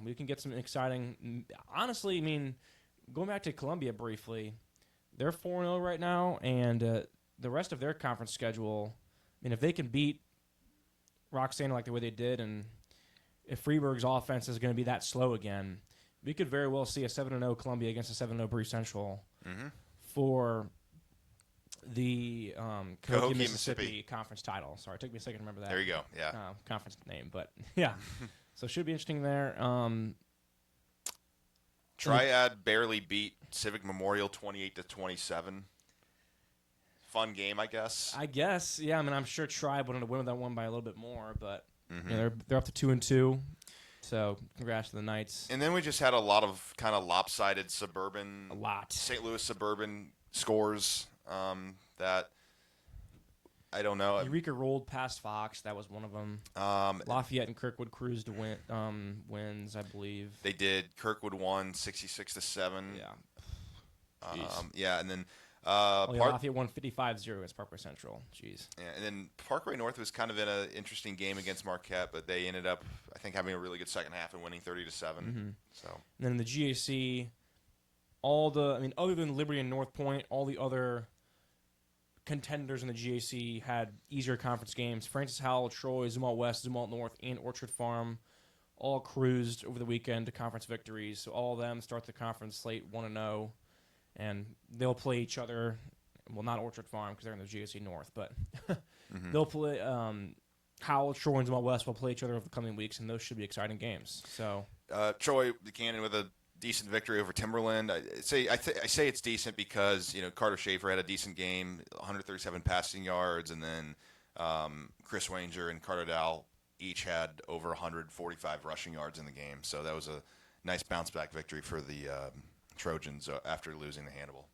we can get some exciting. Honestly, I mean, going back to Columbia briefly, they're 4-0 right now, and the rest of their conference schedule, I mean, if they can beat Roxana like the way they did, and if Freeburg's offense is going to be that slow again, we could very well see a 7-0 Columbia against a 7-0 Bree Central for the Cahokia, Mississippi Mississippi conference title. Sorry, it took me a second to remember that. There you go. Yeah. Conference name, but yeah. So it should be interesting there. Triad barely beat Civic Memorial 28-27. Fun game, I guess. I guess, yeah. I mean, I'm sure Tribe wanted to win that one by a little bit more, but Mm-hmm. you know, they're up to 2-2. So congrats to the Knights. And then we just had a lot of kind of lopsided suburban, A lot. St. Louis suburban scores that I don't know. Eureka rolled past Fox. That was one of them. Lafayette and Kirkwood cruised to wins, I believe. They did. Kirkwood won 66-7. Yeah. Yeah, and then Lafayette won 55-0 against Parkway Central. Jeez. Yeah, and then Parkway North was kind of in an interesting game against Marquette, but they ended up, I think, having a really good second half and winning 30-7. So. And then in the GAC, other than Liberty and North Point, all the other contenders in the GAC had easier conference games. Francis Howell, Troy, Zumwalt West, Zumwalt North, and Orchard Farm all cruised over the weekend to conference victories. So all of them start the conference slate 1-0, and they'll play each other. Well, not Orchard Farm because they're in the GAC North, but they'll play. Howell, Troy, and Zumwalt West will play each other over the coming weeks, and those should be exciting games. So Troy Buchanan with a decent victory over Timberland. I say it's decent because Carter Schaefer had a decent game, 137 passing yards, and then Chris Wanger and Carter Dow each had over 145 rushing yards in the game. So that was a nice bounce back victory for the Trojans after losing to Hannibal,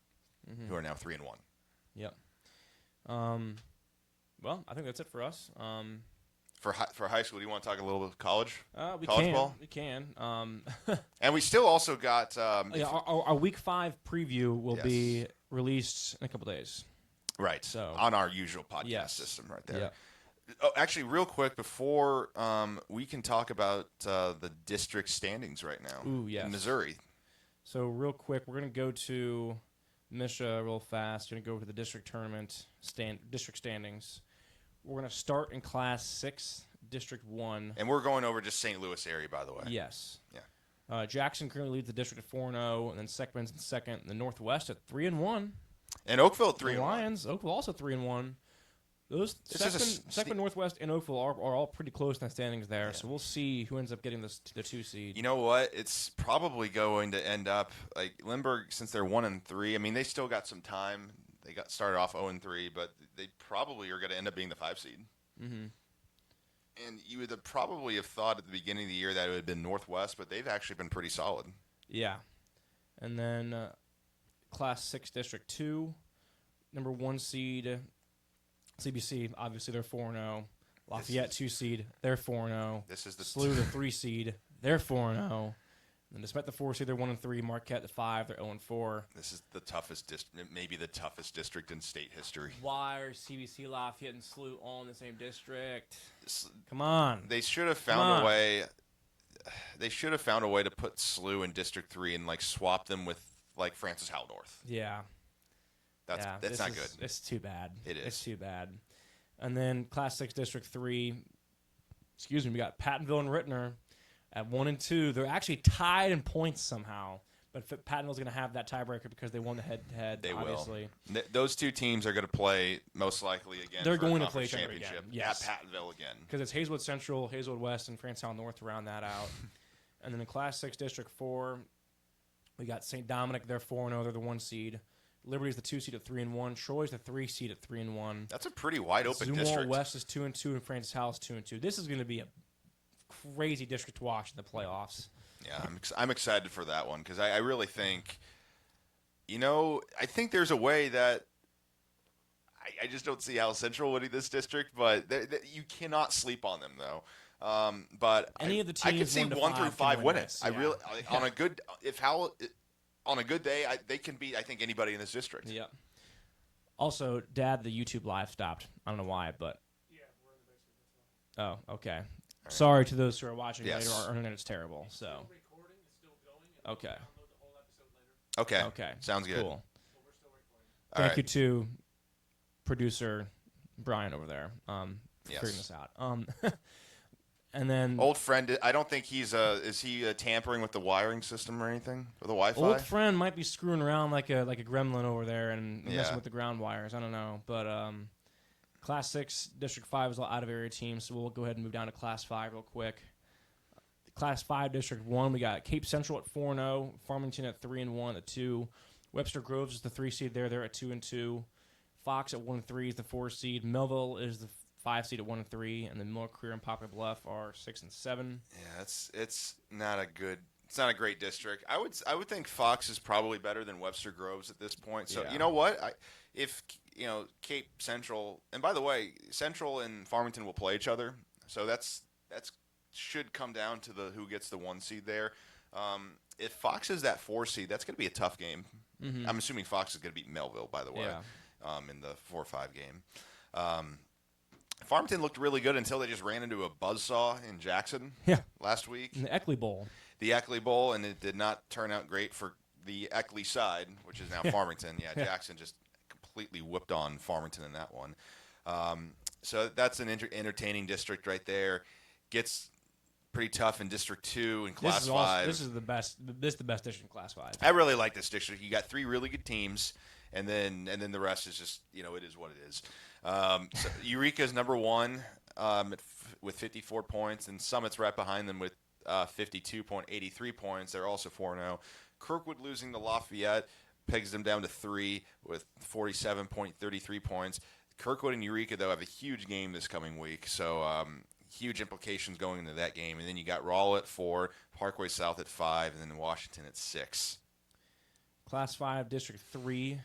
who are now 3-1. Yep. Well, I think that's it for us. For high school, do you want to talk a little bit of college? We college can. ball? We can. And we still also got our Week 5 preview will Yes. be released in a couple days. right So on our usual podcast Yes. system right there. Yeah. Oh, actually, real quick before we can talk about the district standings right now Ooh, yes. in Missouri. So real quick, we're gonna go to Misha real fast. We're gonna go over to the district tournament district standings. We're gonna start in Class 6, District 1. And we're going over just St. Louis area, by the way. Yes. Yeah. Jackson currently leads the district at 4-0, and then Seckman's in second. The Northwest at 3-1. And Oakville at The 3-1. Lions, Oakville also 3-1. Those Seckman, Northwest, and Oakville are all pretty close in the standings there. Yeah. So we'll see who ends up getting the 2 seed. You know what? It's probably going to end up like Lindbergh, since they're 1-3. I mean, they still got some time. They got started off 0-3, but they probably are going to end up being the 5 seed. Mm-hmm. And you would probably have thought at the beginning of the year that it would have been Northwest, but they've actually been pretty solid. Yeah. And then Class 6, District 2, number 1 seed, CBC, obviously they're 4-0. Lafayette, 2 seed, they're 4-0. This is the SLU, the 3 seed, they're 4-0. And despite the 4 seed, they're 1-3. Marquette, the 5, they're 0-4. This is the toughest district, maybe the toughest district in state history. Why are CBC, Lafayette, and SLU all in the same district? Come on. They should have found a way. They should have found a way to put SLU in District 3 and like swap them with like Francis Howell North. Yeah. That's not good. It's too bad. It is. It's too bad. And then Class 6 District 3, we got Pattonville and Rittner at 1-2. They're actually tied in points somehow. But Pattonville's going to have that tiebreaker because they won the head-to-head, They obviously. will. Those two teams are going to play most likely again. They're for a going to play conference each other championship again. Yes. at Pattonville again. Because it's Hazelwood Central, Hazelwood West, and Francis Howell North to round that out. And then in Class 6 District 4, we got St. Dominic. They're 4-0. They're the 1 seed. Liberty's the 2 seed at 3-1. Troy's the 3 seed at 3-1. That's a pretty wide open Zumwalt district. West is 2-2, and Francis Howell's 2-2. This is going to be a crazy district to watch in the playoffs. Yeah, I'm excited for that one because I really think, I think there's a way that I just don't see Howell Central winning this district, but you cannot sleep on them though. But Any of the I could teams see 1 to 1 through 5 5 can win win it. this. I Yeah. really on a good if Howell on a good day they can beat I think anybody in this district. Yeah. Also, Dad, the YouTube live stopped. I don't know why, but. Yeah, we're in the basement. Oh, okay. Sorry to those who are watching Yes. later. Our internet's terrible. So. Still recording, it's still going. And Okay. we'll download the whole episode later. Okay. Okay. Sounds good. Cool. But we're still recording. All Thank right. you to producer Brian over there for Yes. figuring this out. And then Old friend, I don't think he's is he tampering with the wiring system or anything or the Wi-Fi? old friend might be screwing around like a gremlin over there and Yeah. messing with the ground wires. I don't know, but Class 6 District 5 is all out of area teams, so we'll go ahead and move down to Class 5 real quick. Class 5 District 1, we got Cape Central at 4-0, Farmington at 3-1 at 2. Webster Groves is the 3 seed there. They're at 2-2. Fox at 1-3 is the 4 seed. Melville is the 5 seed at 1-3, and then Miller Career and Poplar Bluff are 6-7. Yeah, it's not a good. It's not a great district. I would think Fox is probably better than Webster Groves at this point. So Yeah. you know what? If Cape Central, and by the way, Central and Farmington will play each other. So that's should come down to the who gets the 1 seed there. If Fox is that 4 seed, that's going to be a tough game. Mm-hmm. I'm assuming Fox is going to beat Melville, by the way, Yeah. in the 4-5 game. Farmington looked really good until they just ran into a buzzsaw in Jackson last week. In the Eckley Bowl. The Eckley Bowl, and it did not turn out great for the Eckley side, which is now Farmington. Yeah, Jackson just completely whipped on Farmington in that one. So that's an entertaining district right there. Gets pretty tough in District 2 and Class 5. This is the best. This is the best district in Class 5. I really like this district. You got 3 really good teams, and then the rest is just it is what it is. So Eureka is number 1 with 54 points, and Summit's right behind them with 52.83 points. They're also 4-0. Kirkwood losing to Lafayette pegs them down to 3 with 47.33 points. Kirkwood and Eureka, though, have a huge game this coming week, so huge implications going into that game. And then you got Raleigh at 4, Parkway South at 5, and then Washington at 6. Class 5, District 3.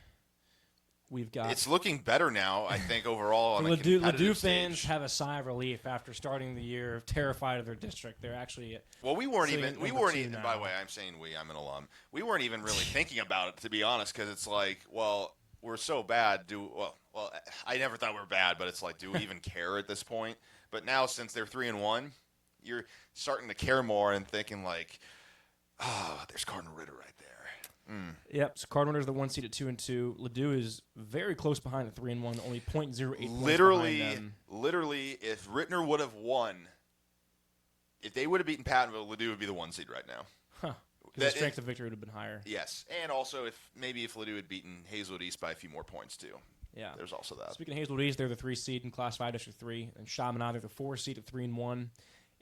We've got. It's looking better now, I think, overall. On Ladue a competitive fans stage. have a sigh of relief after starting the year terrified of their district. They're actually. Well, we weren't sitting even. at We number weren't 2 even. now. By the way, I'm saying we. I'm an alum. We weren't even really thinking about it, to be honest, because it's like, well, we're so bad. Well, I never thought we were bad, but it's like, do we even care at this point? But now, since they're 3-1, you're starting to care more and thinking like, oh, there's Cardinal Ritter right there. Yep. So Cardinal is the 1 seed at 2-2. Ladue is very close behind at 3-1, only 0.08 points behind them. Literally, if Rittner would have won, if they would have beaten Pattonville, Ladue would be the 1 seed right now. Huh. Because the strength of victory would have been higher. Yes, and also if Ladue had beaten Hazelwood East by a few more points too. Yeah. There's also that. Speaking of Hazelwood East, they're the 3 seed in Class 5 District 3, and Chaminade, they're the 4 seed at 3-1.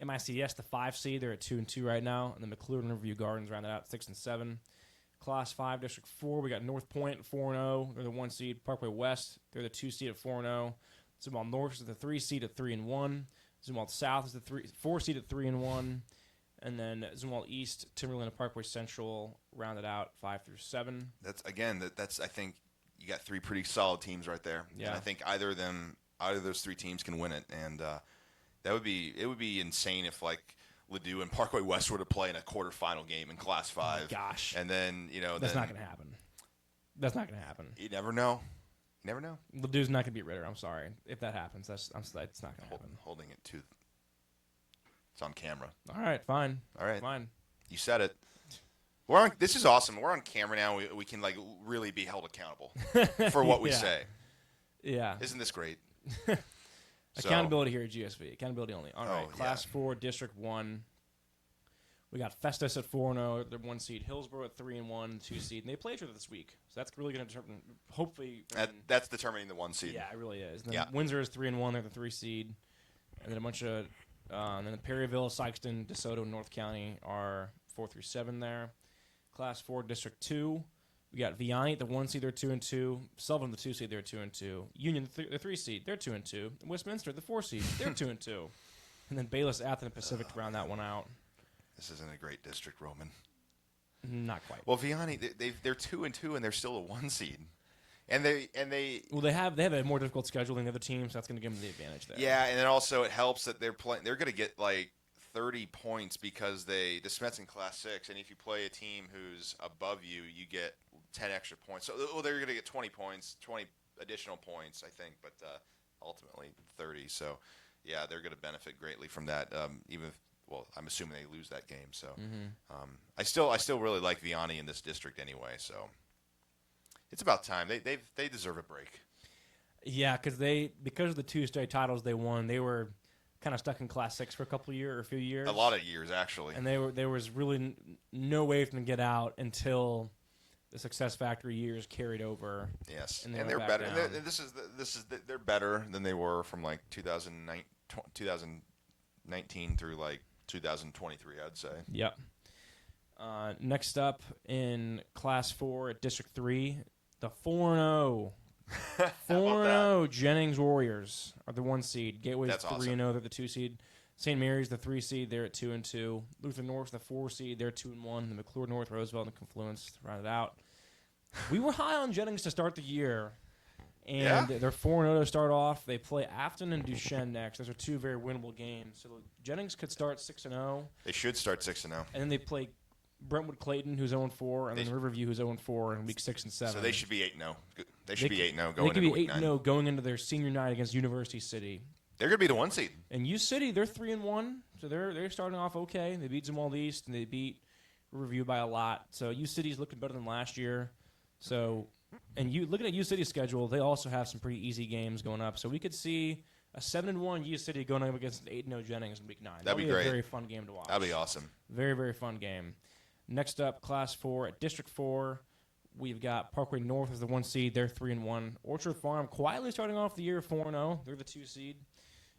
MICS, the 5 seed, they're at 2-2 right now, and then McClure and Riverview Gardens round that out 6-7. Class 5 District 4, we got North Point at 4-0. They're the 1 seed. Parkway West, they're the 2 seed at 4-0. Zumwalt North is the 3 seed at 3-1. Zumwalt South is the 4 seed at 3-1. And then Zumwalt East, Timberland, and Parkway Central rounded out 5-7. That's I think you got 3 pretty solid teams right there. Yeah. And I think either of those 3 teams can win it, and it would be insane if like Ladue and Parkway West were to play in a quarterfinal game in Class 5. Oh my gosh. And then That's not going to happen. That's not going to happen. You never know. You never know. Ladue's not going to beat Ritter. I'm sorry. If that happens, it's not going to happen. Holding it to. It's on camera. All right, fine. All right. Fine. You said it. This is awesome. We're on camera now. We can like really be held accountable for what we Yeah. say. Yeah. Isn't this great? Accountability here at GSV. Accountability only. All right. Oh, Class yeah. 4, District 1. We got Festus at 4-0. They're 1 seed. Hillsborough at 3-1, 2 seed. And they play each other this week. So that's really going to determine, hopefully. That's determining the 1 seed. Yeah, it really is. And then Yeah. Windsor is 3-1. They're the 3 seed. And then a bunch of, and then Perryville, Sykeston, DeSoto, and North County are 4-7 there. Class 4, District 2. We got Vianney, the 1 seed, they're 2-2. Sullivan, the 2 seed, they're 2-2. Union, the 3 seed, they're 2-2. And Westminster, the 4 seed, they're 2-2. And then Bayless, Athens, and Pacific to round that one out. This isn't a great district, Roman. Not quite. Well, Vianney, they're 2-2 and they're still a 1 seed, and they. Well, they have a more difficult schedule than the other teams. So that's going to give them the advantage there. Yeah, and then also it helps that they're playing. They're going to get like 30 points because the Smets in Class 6, and if you play a team who's above you, you get 10 extra points. So they're going to get 20 points, 20 additional points, I think, but ultimately 30. So yeah, they're going to benefit greatly from that. Even if, well, I'm assuming they lose that game. So I still really like Vianney in this district anyway. So it's about time. They deserve a break. Yeah, because of the 2 state titles they won, they were kind of stuck in Class 6 for a few years. A lot of years, actually. And there was really no way for them to get out until the Success Factory years carried over. Yes, and they're went back better. down. They're better than they were from like 2019 through like 2023, I'd say. Yep. Next up in Class 4 at District 3, the 4-0. 4-0 Jennings Warriors are the 1 seed. Gateway's That's 3-0, awesome. they're the 2 seed. St. Mary's the 3 seed, they're at 2-2. Luther North's the 4 seed, they're 2-1. The McClure North, Roosevelt, and Confluence round it out. We were high on Jennings to start the year, and they're 4-0 to start off. They play Afton and Duchesne next. Those are 2 very winnable games. So Jennings could start 6-0. They should start 6-0. And then they play Brentwood Clayton, who's 0-4, and then Riverview, who's 0-4 in week 6 and 7. So they should be 8-0. They should be 8-0 going They could into be week 8-0 going into their senior night against University City. They're going to be the 1 seed. And U City, they're 3-1, so they're starting off okay. They beat Zumwalt East and they beat Riverview by a lot. So U City's looking better than last year. So, and you looking at U City's schedule, they also have some pretty easy games going up. So we could see a 7-1 U City going up against an 8-0 Jennings in week 9. That'd be a great. very fun game to watch. That'd be awesome. Very, very fun game. Next up, Class 4 at District 4. We've got Parkway North as the 1 seed. They're 3-1. Orchard Farm quietly starting off the year 4-0. They're the 2 seed.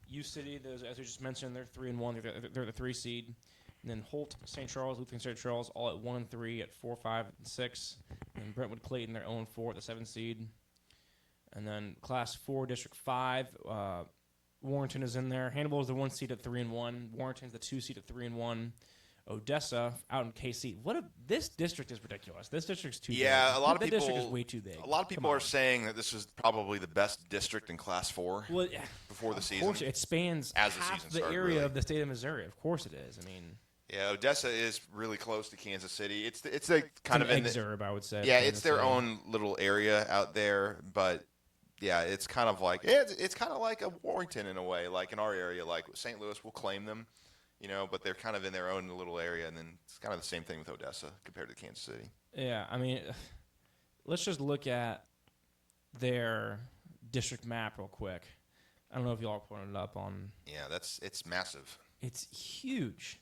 U City, as we just mentioned, they're 3-1. They're the 3 seed. And then Holt, St. Charles, Lutheran St. Charles, all at 1-3 at 4, 5, and 6. And Brentwood Clayton, they're 0-4 at the 7 seed. And then Class 4, District 5, Warrenton is in there. Hannibal is the 1 seed at 3-1. Warrenton's the 2 seed at 3-1. Odessa out in KC. This district is ridiculous. This district's too big. Yeah, a lot of that people. district is way too big. A lot of people are saying that this is probably the best district in Class 4 well, before the of season. course, it spans As the half season the started, area really. of the state of Missouri. Of course it is. I mean, Yeah, Odessa is really close to Kansas City. It's a kind it's of an in the, exurb, I would say. yeah, of it's Kansas their City. own little area out there, but yeah, it's kind of like it's kind of like a Warrington in a way, like in our area. Like St. Louis will claim them, but they're kind of in their own little area, and then it's kind of the same thing with Odessa compared to Kansas City. Yeah, I mean, let's just look at their district map real quick. I don't know if y'all are pulling it up on. Yeah, it's massive. It's huge.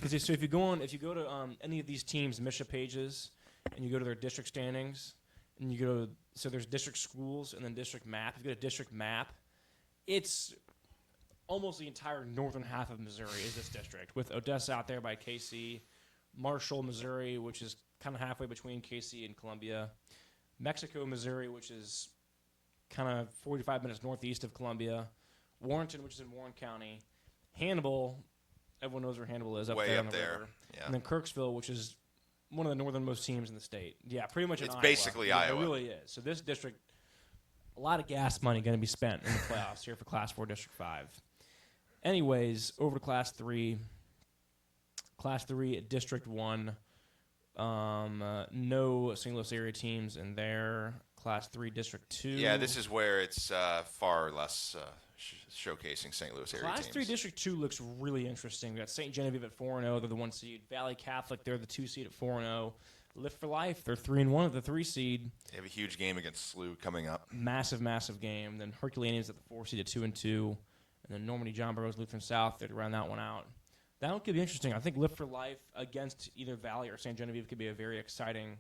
Because so if you go to any of these teams' MSHA pages, and you go to their district standings, and you go to so there's district schools and then district map. If you go to district map, it's almost the entire northern half of Missouri is this district, with Odessa out there by KC, Marshall, Missouri, which is kind of halfway between KC and Columbia, Mexico, Missouri, which is kind of 45 minutes northeast of Columbia, Warrenton, which is in Warren County, Hannibal. Everyone knows where Hannibal is, up Way there up on the there, river. yeah. And then Kirksville, which is one of the northernmost teams in the state. Yeah, pretty much in It's Iowa. basically Yeah, Iowa. It really is. So this district, a lot of gas money going to be spent in the playoffs here for Class 4 District 5. Anyways, over to Class 3. Class 3 at District 1. No St. Louis area teams in there. Class 3 District 2. Yeah, this is where it's far less showcasing St. Louis area Class teams. 3 District 2 looks really interesting. We got St. Genevieve at 4-0. They're the 1 seed. Valley Catholic, they're the 2 seed at 4-0. Lift for Life, they're 3-1 at the 3 seed. They have a huge game against SLU coming up. Massive, massive game. Then Herculaneum's at the 4 seed at 2-2. And then Normandy, John Burroughs, Lutheran South, they'd round that one out. That one could be interesting. I think Lift for Life against either Valley or St. Genevieve could be a very exciting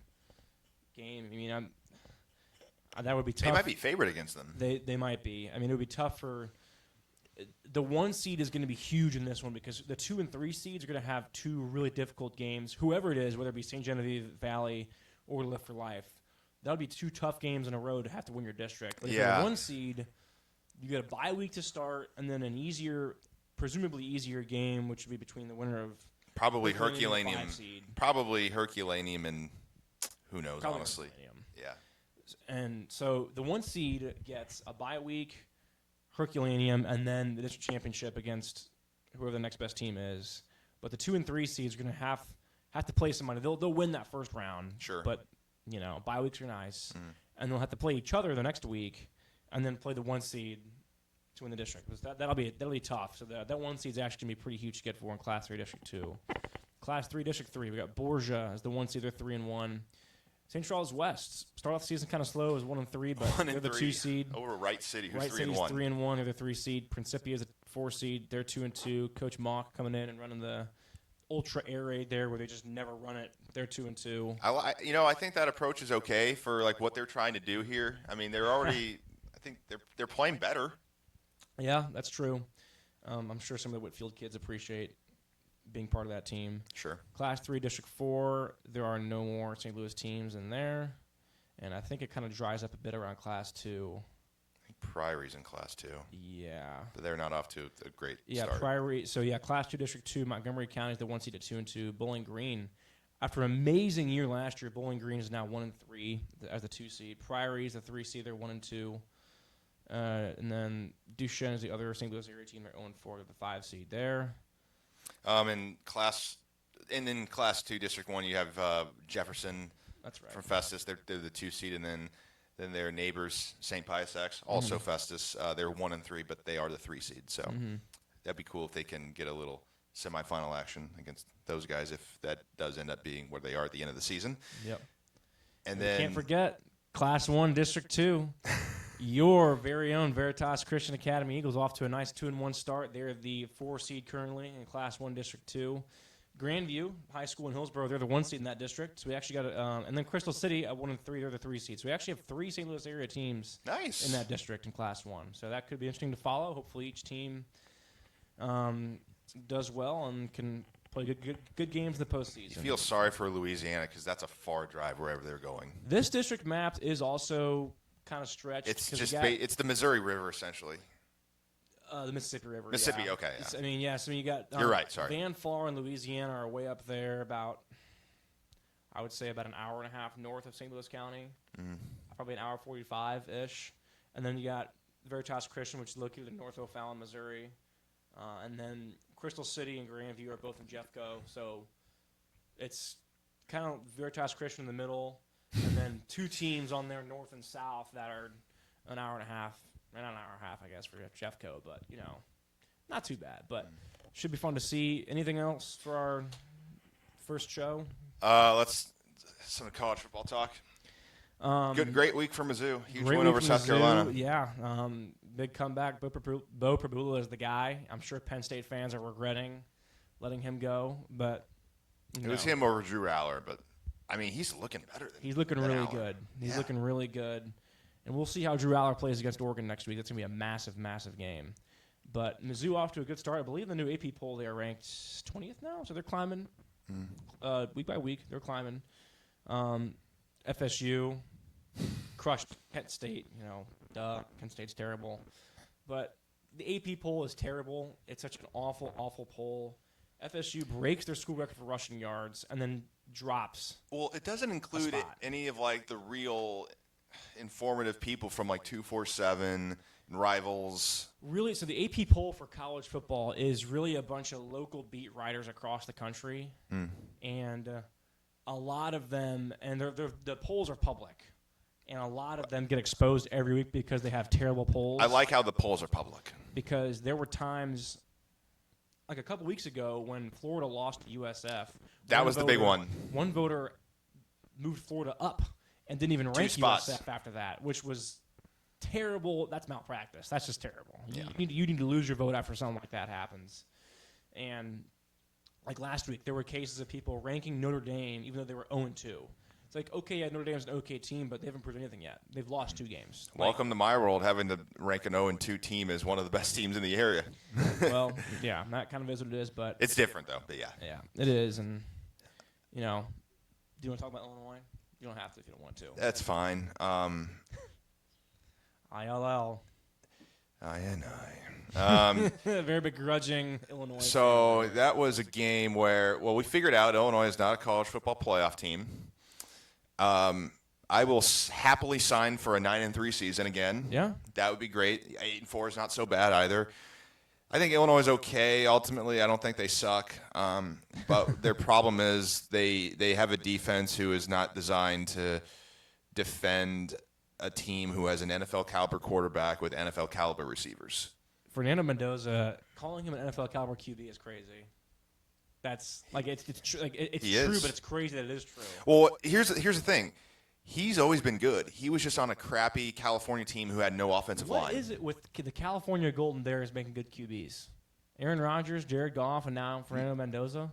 game. I mean, that would be tough. They might be favored against them. They might be. I mean, it would be tough for the 1 seed is going to be huge in this one because the 2 and 3 seeds are going to have 2 really difficult games. Whoever it is, whether it be St. Genevieve, Valley, or Lift for Life, that'll be 2 tough games in a row to have to win your district. But if you're Yeah. a 1 seed, you get a bye week to start, and then an easier, presumably easier game, which would be between the winner of Probably Herculaneum and the Herculaneum. 5 seed. Probably Herculaneum and who knows, Probably honestly. Herculaneum. Yeah. And so the 1 seed gets a bye week, Herculaneum, and then the district championship against whoever the next best team is. But the 2 and 3 seeds are going to have to play somebody. They'll win that first round. Sure. But bye weeks are nice, and they'll have to play each other the next week, and then play the 1 seed to win the district. That'll be tough. So that 1 seed's actually going to be pretty huge to get for in Class 3 District 2. Class 3 District 3, we got Borgia as the 1 seed. They're 3-1. St. Charles West start off the season kind of slow as 1-3, but they're the 2 seed. Over Wright City, who's Wright 3-1. City's 3-1. They're the 3 seed. Principia is at 4 seed. They're 2-2. Coach Mock coming in and running the ultra air raid there, where they just never run it. They're 2-2. I think that approach is okay for like what they're trying to do here. I mean, they're already. I think they're playing better. Yeah, that's true. I'm sure some of the Whitfield kids appreciate being part of that team. Sure. Class 3, District 4, there are no more St. Louis teams in there. And I think it kind of dries up a bit around Class 2. I think Priory's in Class 2. Yeah. But they're not off to a great start. Priory. So, Class 2, District 2, Montgomery County is the 1 seed at 2-2. Bowling Green, after an amazing year last year, Bowling Green is now 1-3 as the 2 seed. Priory is the 3 seed, they're 1-2. And then Duchesne is the other St. Louis area team, they're 0-4, the 5 seed there. In Class 2, District 1, you have Jefferson. That's right. From Festus. They're the 2 seed, and then their neighbors, St. Pius X, also Festus. They're 1-3, but they are the 3 seed. So that'd be cool if they can get a little semifinal action against those guys, if that does end up being where they are at the end of the season. Yep. And then can't forget Class 1, District 2. Your very own Veritas Christian Academy Eagles off to a nice 2-1 start. They're the 4 seed currently in Class 1, District 2. Grandview High School in Hillsborough, they're the 1 seed in that district. So we actually got and then Crystal City at 1-3, they're the 3 seed. So we actually have 3 St. Louis area teams in that district in Class 1. So that could be interesting to follow. Hopefully each team does well and can play good games in the postseason. You feel sorry for Louisiana because that's a far drive wherever they're going. This district map is also kind of stretched. It's just it's the Missouri River essentially. The Mississippi River. Mississippi, yeah. okay. Yeah. So you got. You're right. Sorry. Van Flar and Louisiana are way up there, I would say about an hour and a half north of St. Louis County. Probably an hour 45-ish. And then you got Veritas Christian, which is located in North O'Fallon, Missouri. And then Crystal City and Grandview are both in Jeffco. So it's kind of Veritas Christian in the middle, and then 2 teams on there, north and south, that are an hour and a half. Not an hour and a half, I guess, for Jeffco, but, not too bad. But should be fun to see. Anything else for our first show? Let's some college football talk. Great week for Mizzou. Huge win over South Carolina. Yeah, big comeback. Bo Prabula is the guy. I'm sure Penn State fans are regretting letting him go, but it was him over Drew Aller. But I mean, he's looking better. He's looking really good. He's looking really good. And we'll see how Drew Aller plays against Oregon next week. That's going to be a massive, massive game. But Mizzou off to a good start. I believe the new AP poll, they are ranked 20th now, so they're climbing week by week. They're climbing. FSU crushed Kent State. Kent State's terrible. But the AP poll is terrible. It's such an awful, awful poll. FSU breaks their school record for rushing yards and then drops. Well, it doesn't include any of like the real informative people from like 247 and Rivals. Really, so the AP poll for college football is really a bunch of local beat writers across the country, and a lot of them, and the polls are public, and a lot of them get exposed every week because they have terrible polls. I like how the polls are public. Because there were times, like a couple weeks ago, when Florida lost to USF. That was the big one. One voter moved Florida up and didn't even rank USF after that, which was terrible. That's malpractice. That's just terrible. Yeah. You need to lose your vote after something like that happens. And like last week, there were cases of people ranking Notre Dame even though they were 0-2. It's like, okay, yeah, Notre Dame's an okay team, but they haven't proved anything yet. They've lost 2 games. Welcome to my world, having to rank an 0-2 team as one of the best teams in the area. Well, yeah, that kind of is what it is, but it's different though. But yeah, it is. And do you want to talk about Illinois? You don't have to if you don't want to. That's fine. ILL. Very begrudging Illinois. So that was a game where, we figured out Illinois is not a college football playoff team. I will happily sign for a 9-3 season again. Yeah, that would be great. 8-4 is not so bad either. I think Illinois is okay. Ultimately, I don't think they suck. But their problem is they have a defense who is not designed to defend a team who has an NFL caliber quarterback with NFL caliber receivers. Fernando Mendoza, calling him an NFL caliber QB is crazy. That's like it's true, but it's crazy that it is true. Well, here's the thing. He's always been good. He was just on a crappy California team who had no offensive What line. is it with the California Golden Bears making good QBs? Aaron Rodgers, Jared Goff, and now Fernando Mendoza?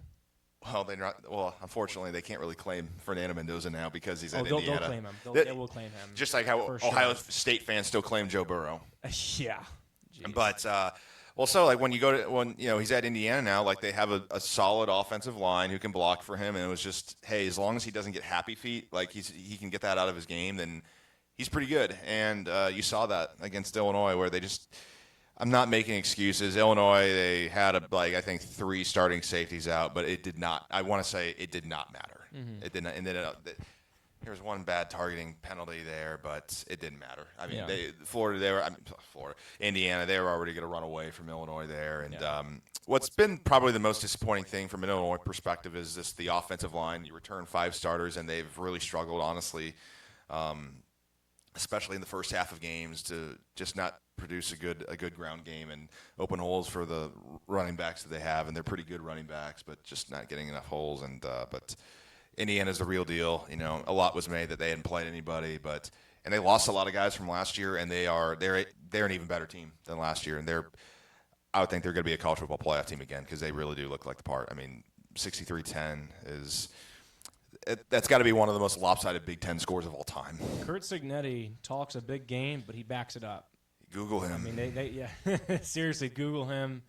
Well, unfortunately, they can't really claim Fernando Mendoza now because he's at they'll Indiana. claim him. They will claim him. Just like how for Ohio sure. State fans still claim Joe Burrow. Yeah. Jeez. But so like when he's at Indiana now, like they have a solid offensive line who can block for him, and it was just, hey, as long as he doesn't get happy feet, like he can get that out of his game, then he's pretty good. And you saw that against Illinois where they just. I'm not making excuses. Illinois, they had I think 3 starting safeties out, but it did not. I want to say it did not matter. Mm-hmm. It did not. And then there was one bad targeting penalty there, but it didn't matter. I mean, Indiana, they were already going to run away from Illinois there. And what's been probably the most disappointing thing from an Illinois perspective is the offensive line. You return 5 starters, and they've really struggled, honestly, especially in the first half of games, to just not produce a good ground game and open holes for the running backs that they have, and they're pretty good running backs, but just not getting enough holes. And but Indiana's the real deal. A lot was made that they hadn't played anybody, and they lost a lot of guys from last year, and they're an even better team than last year, and I would think they're going to be a college football playoff team again because they really do look like the part. I mean, 63-10 that's got to be one of the most lopsided Big Ten scores of all time. Kurt Signetti talks a big game, but he backs it up. Google him. I mean, seriously, Google him.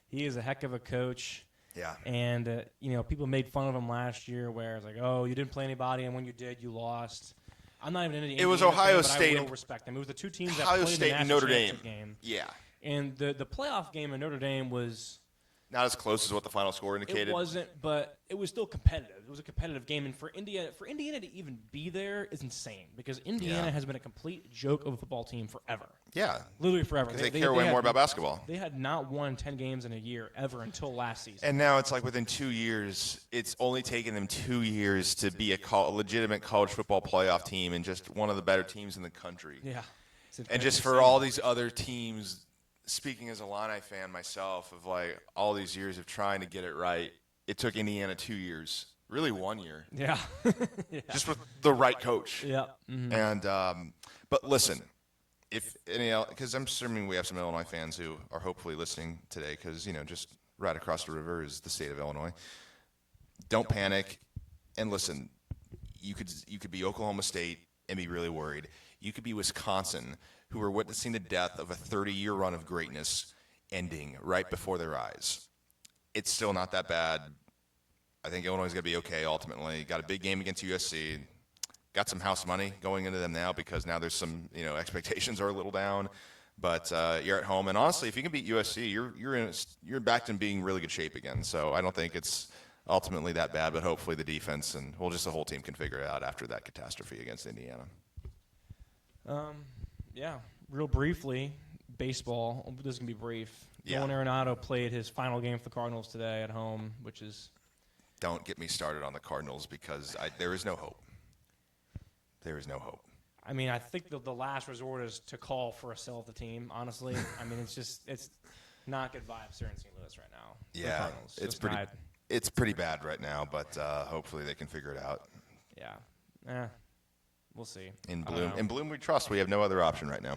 He is a heck of a coach. Yeah. And, people made fun of him last year where it's like, oh, you didn't play anybody, and when you did, you lost. I'm not even into the It was Indiana Ohio fan, State. but I will respect them. It was the 2 teams that Ohio played State the and national Notre Dame. championship game. Yeah. And the playoff game in Notre Dame was – Not as close as what the final score indicated. it wasn't, but it was still competitive. It was a competitive game, and for Indiana to even be there is insane because Indiana has been a complete joke of a football team forever. Yeah. Literally forever. Because they care way more about basketball. They had not won 10 games in a year ever until last season. And now it's like within 2 years, it's only taken them 2 years to be a legitimate college football playoff team and just one of the better teams in the country. Yeah. And just for all these other teams, speaking as a Illini fan myself, of like all these years of trying to get it right, it took Indiana 2 years, really 1 year. Yeah. Just with the right coach. Yeah. Mm-hmm. And but listen, because I'm assuming we have some Illinois fans who are hopefully listening today, because just right across the river is the state of Illinois. Don't panic, and listen. You could be Oklahoma State and be really worried. You could be Wisconsin, who are witnessing the death of a 30-year run of greatness ending right before their eyes. It's still not that bad. I think Illinois is going to be okay ultimately. Got a big game against USC. Got some house money going into them now because now there's some, expectations are a little down. But you're at home, and honestly, if you can beat USC, you're back to being in really good shape again. So I don't think it's ultimately that bad, but hopefully the defense and the whole team can figure it out after that catastrophe against Indiana. Yeah. Real briefly, baseball. This is gonna be brief. Yeah. Nolan Arenado played his final game for the Cardinals today at home, which is. Don't get me started on the Cardinals because there is no hope. There is no hope. I mean, I think the last resort is to call for a sell of the team, honestly. I mean, it's not good vibes here in St. Louis right now. Yeah, it's pretty bad right now, but hopefully they can figure it out. Yeah. We'll see. In Bloom we trust. We have no other option right now.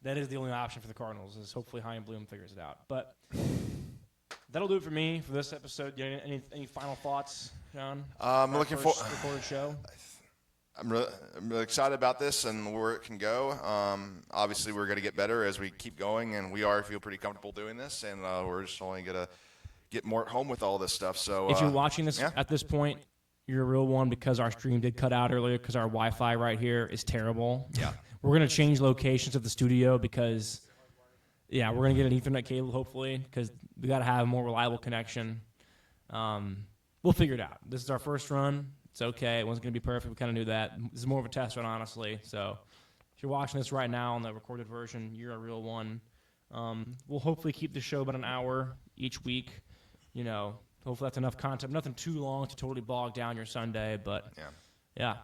That is the only option for the Cardinals, is hopefully Chaim Bloom figures it out. But that'll do it for me for this episode. Any final thoughts, John? I'm looking for recorded show. I'm really excited about this and where it can go. Obviously, we're going to get better as we keep going, and I feel pretty comfortable doing this, and we're just only going to get more at home with all this stuff. So if you're watching this at this point, you're a real one because our stream did cut out earlier because our Wi-Fi right here is terrible. Yeah. We're going to change locations of the studio because, we're going to get an Ethernet cable hopefully because we got to have a more reliable connection. We'll figure it out. This is our first run. It's okay. It wasn't going to be perfect. We kind of knew that. This is more of a test run, honestly. So if you're watching this right now on the recorded version, you're a real one. We'll hopefully keep the show about an hour each week. Hopefully that's enough content. Nothing too long to totally bog down your Sunday, but yeah.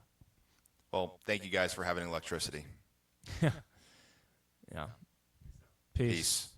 Well, thank you guys for having electricity. Yeah. Peace.